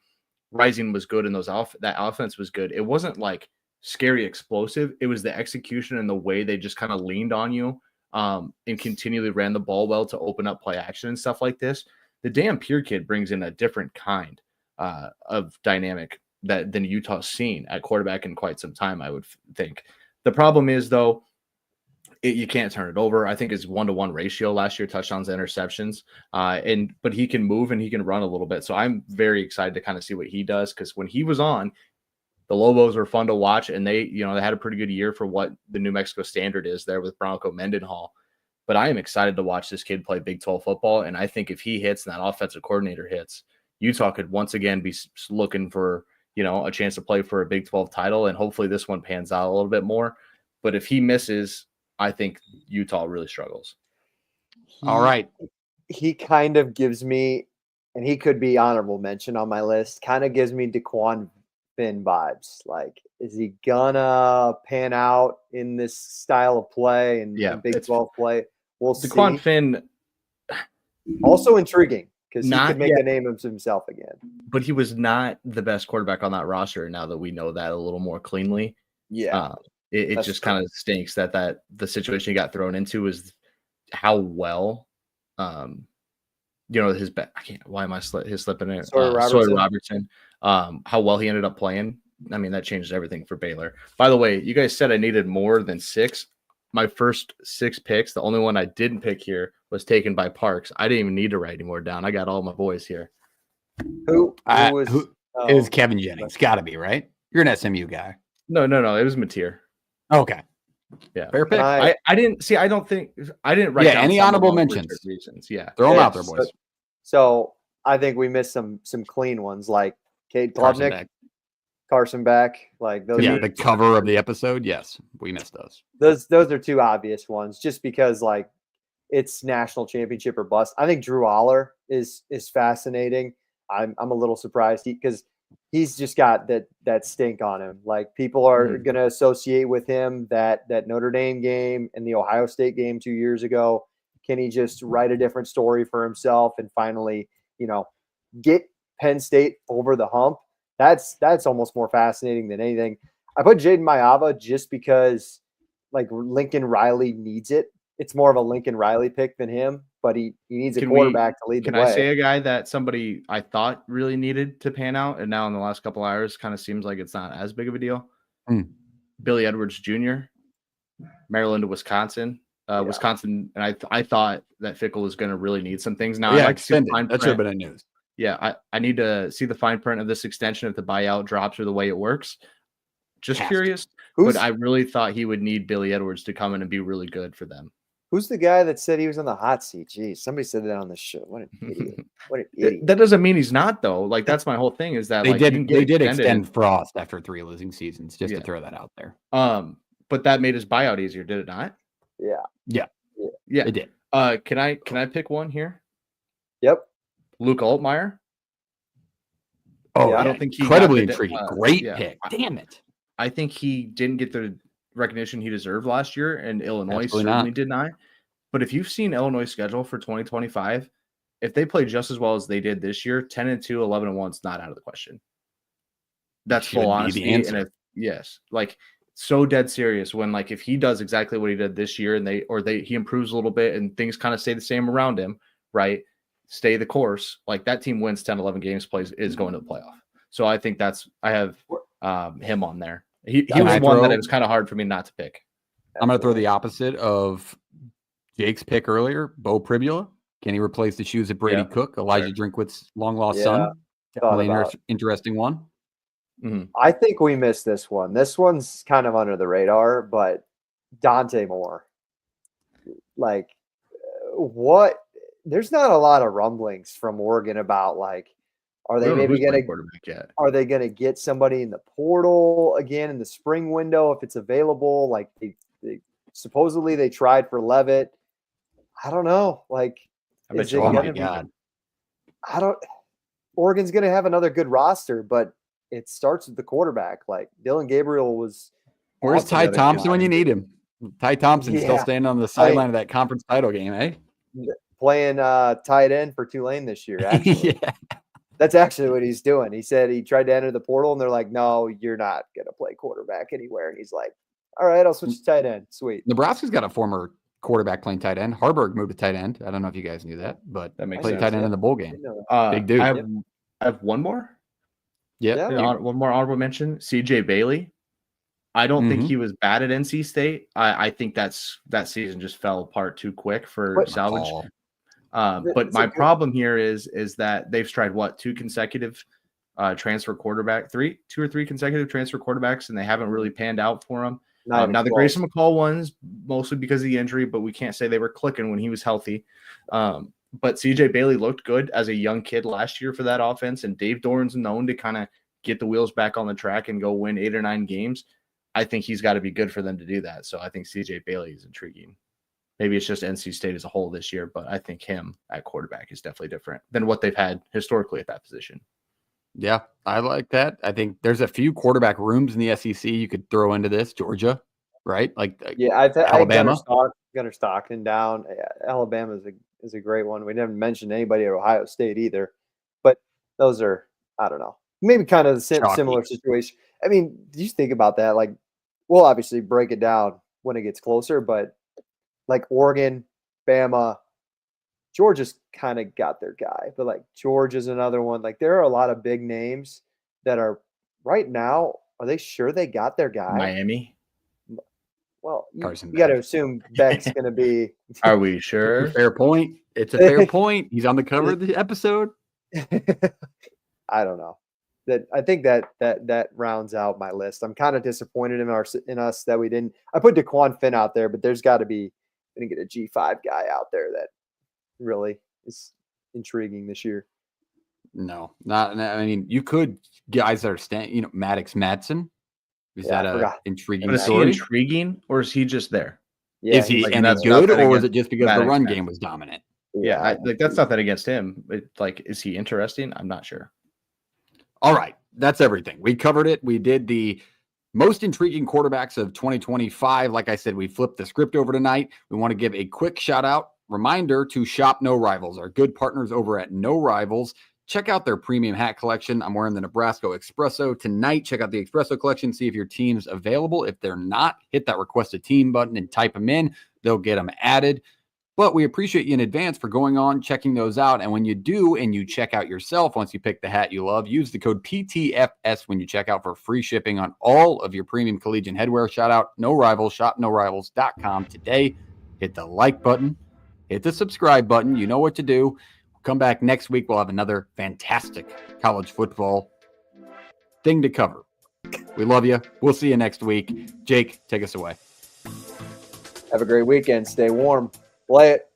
Rising was good and that offense was good, it wasn't like scary explosive. It was the execution and the way they just kind of leaned on you and continually ran the ball well to open up play action and stuff like this. The Dampier kid brings in a different kind of dynamic than Utah's seen at quarterback in quite some time, I would think. The problem is, though, you can't turn it over. I think it's 1-to-1 ratio last year, touchdowns to interceptions. But he can move and he can run a little bit. So I'm very excited to kind of see what he does, because when he was on, the Lobos were fun to watch, and they had a pretty good year for what the New Mexico standard is there with Bronco Mendenhall. But I am excited to watch this kid play Big 12 football, and I think if he hits and that offensive coordinator hits, Utah could once again be looking for a chance to play for a Big 12 title, and hopefully this one pans out a little bit more. But if he misses, I think Utah really struggles. All right. He kind of gives me, and he could be honorable mention on my list, kind of gives me DeQuan Finn vibes. Like, is he gonna pan out in this style of play and Big 12 play? We'll see. DeQuan Finn, also intriguing, because he could make a name of himself again. But he was not the best quarterback on that roster. Now that we know that a little more cleanly, it just kind of stinks that the situation he got thrown into is how well, his back. I can't. Why am I slipping in? Sawyer Robertson. How well he ended up playing. I mean, that changed everything for Baylor. By the way, you guys said I needed more than 6. My first 6 picks, the only one I didn't pick here, was taken by Parks. I didn't even need to write any more down. I got all my boys here. Who it was Kevin Jennings. Got to be, right? You're an SMU guy. No. It was Mateer. Okay. Yeah. Fair pick. I didn't see. I didn't write down any honorable mentions. Reasons. Yeah. Throw them out there, boys. So I think we missed some clean ones, like Cade Klubnik, Carson Beck. Like those. Yeah, the cover of the episode. Yes, we missed those. Those are 2 obvious ones, just because like it's national championship or bust. I think Drew Aller is fascinating. I'm a little surprised because he's just got that stink on him. Like people are going to associate with him that Notre Dame game and the Ohio State game 2 years ago. Can he just write a different story for himself and finally, get Penn State over the hump? That's almost more fascinating than anything. I put Jaden Maiava just because like Lincoln Riley needs it. It's more of a Lincoln Riley pick than him, but he needs a quarterback to lead the way. Can I say a guy that somebody I thought really needed to pan out, and now in the last couple hours kind of seems like it's not as big of a deal? Billy Edwards Jr., Maryland to Wisconsin. Wisconsin, and I thought that Fickle was going to really need some things. Now I like to see the fine print. That should have been news. Yeah, I need to see the fine print of this extension if the buyout drops or the way it works. Just curious. Who's but I really thought he would need Billy Edwards to come in and be really good for them. who's the guy that said he was on the hot seat? Jeez, somebody said that on the show. What an idiot! What an idiot! That doesn't mean he's not though. Like that's my whole thing is that They like you can did get extend Frost after 3 losing seasons, just Yeah. to throw that out there. But that made his buyout easier, did it not? Yeah. Yeah. It did. Can I pick one here? Yep. Luke Altmaier. Oh, Yeah. I don't think he incredibly got the- intriguing. Great yeah. pick. Damn it. I think he didn't get the recognition he deserved last year, and Illinois Absolutely certainly not. did not. But if you've seen Illinois' schedule for 2025, if they play just as well as they did this year, 10-2, 11-1 is not out of the question. That's Should full be the honesty. answer. And yes, like so dead serious when like if he does exactly what he did this year and he improves a little bit and things kind of stay the same around him, right? Stay the course, like that team wins 10, 11 games, is going to the playoff. So I think I have him on there. He Can was I one that throw- it was kind of hard for me not to pick. I'm going to throw the opposite of Jake's pick earlier. Bo Pribula. Can he replace the shoes of Brady Yeah, Cook, Elijah Drinkwitz's long lost son? Thought Definitely about interesting one. I think we missed this one. This one's kind of under the radar, but Dante Moore. Like, what? There's not a lot of rumblings from Oregon about like, are We they don't know maybe who's playing going to quarterback yet? are they going to get somebody in the portal again in the spring window if it's available? Like they supposedly they tried for Levitt. I don't know. Like, I bet is you it Oh all my gonna might be- God. I don't. Oregon's going to have another good roster, but it starts with the quarterback. Like Dylan Gabriel was. Where's awesome Ty the other Thompson when day. you need him? Ty Thompson still Yeah. standing on the sideline of that conference title game, eh? Playing tight end for Tulane this year. Actually, Yeah. that's actually what he's doing. He said he tried to enter the portal, and they're like, "No, you're not going to play quarterback anywhere." And he's like, "All right, I'll switch to tight end. Sweet." Nebraska's got a former quarterback playing tight end. Harburg moved to tight end. I don't know if you guys knew that, but That makes played sense, tight end yeah. in the bowl game. No. Big dude. I have one more. Yep. Yeah. One more honorable mention. CJ Bailey. I don't think Mhm. he was bad at NC State. I think that season just fell apart too quick for But- salvage. Oh, But It's my a good- problem here is that they've tried what 2 consecutive transfer quarterback, 2 or 3 consecutive transfer quarterbacks, and they haven't really panned out for them. Not even Now the close. Grayson McCall ones mostly because of the injury, but we can't say they were clicking when he was healthy. But CJ Bailey looked good as a young kid last year for that offense, and Dave Doran's known to kind of get the wheels back on the track and go win 8 or 9 games. I think he's got to be good for them to do that. So I think CJ Bailey is intriguing. Maybe it's just NC State as a whole this year, but I think him at quarterback is definitely different than what they've had historically at that position. yeah, I like that. I think there's a few quarterback rooms in the SEC you could throw into this. Georgia, right? Like, Yeah, I Alabama? Gunnar Stockton down. Yeah, Alabama is a great one. We never mentioned anybody at Ohio State either, but those are I don't know, maybe kind of the Shocking. similar situation. I mean, do you think about that? Like, we'll obviously break it down when it gets closer, but like Oregon, Bama, Georgia's kind of got their guy, but like Georgia's another one. Like there are a lot of big names that are right now. Are they sure they got their guy? Miami, Well, you Carson got to Beck. assume Beck's going to be. are we sure? fair point. It's a fair point. He's on the cover of the episode. I don't know. That I think that rounds out my list. I'm kind of disappointed in us that we didn't. I put DeQuan Finn out there, but there's got to be going to get a G5 guy out there that really is intriguing this year. No, not. I mean, you could guys that are staying. Maddox Madsen. Is Yeah, I that a forgot. intriguing But is he story? intriguing or is he just there? Yeah, Is he he's- like, any that's good, nothing or was it against just because the Maddox run Madsen. game was dominant? Yeah, like that's nothing against him. Is he interesting? I'm not sure. All right, that's everything. We covered it. We did the most intriguing quarterbacks of 2025. Like I said, we flipped the script over tonight. We want to give a quick shout out reminder to Shop No Rivals, our good partners over at No Rivals. Check out their premium hat collection. I'm wearing the Nebraska Espresso tonight. Check out the Espresso collection. See if your team's available. If they're not, hit that request a team button and type them in. They'll get them added. But we appreciate you in advance for going on, checking those out. And when you do, and you check out yourself, once you pick the hat you love, use the code PTFS when you check out for free shipping on all of your premium collegiate headwear. Shout out No Rivals, shopnorivals.com today. Hit the like button, hit the subscribe button. You know what to do. We'll come back next week. We'll have another fantastic college football thing to cover. We love you. We'll see you next week. Jake, take us away. Have a great weekend. Stay warm. Play it.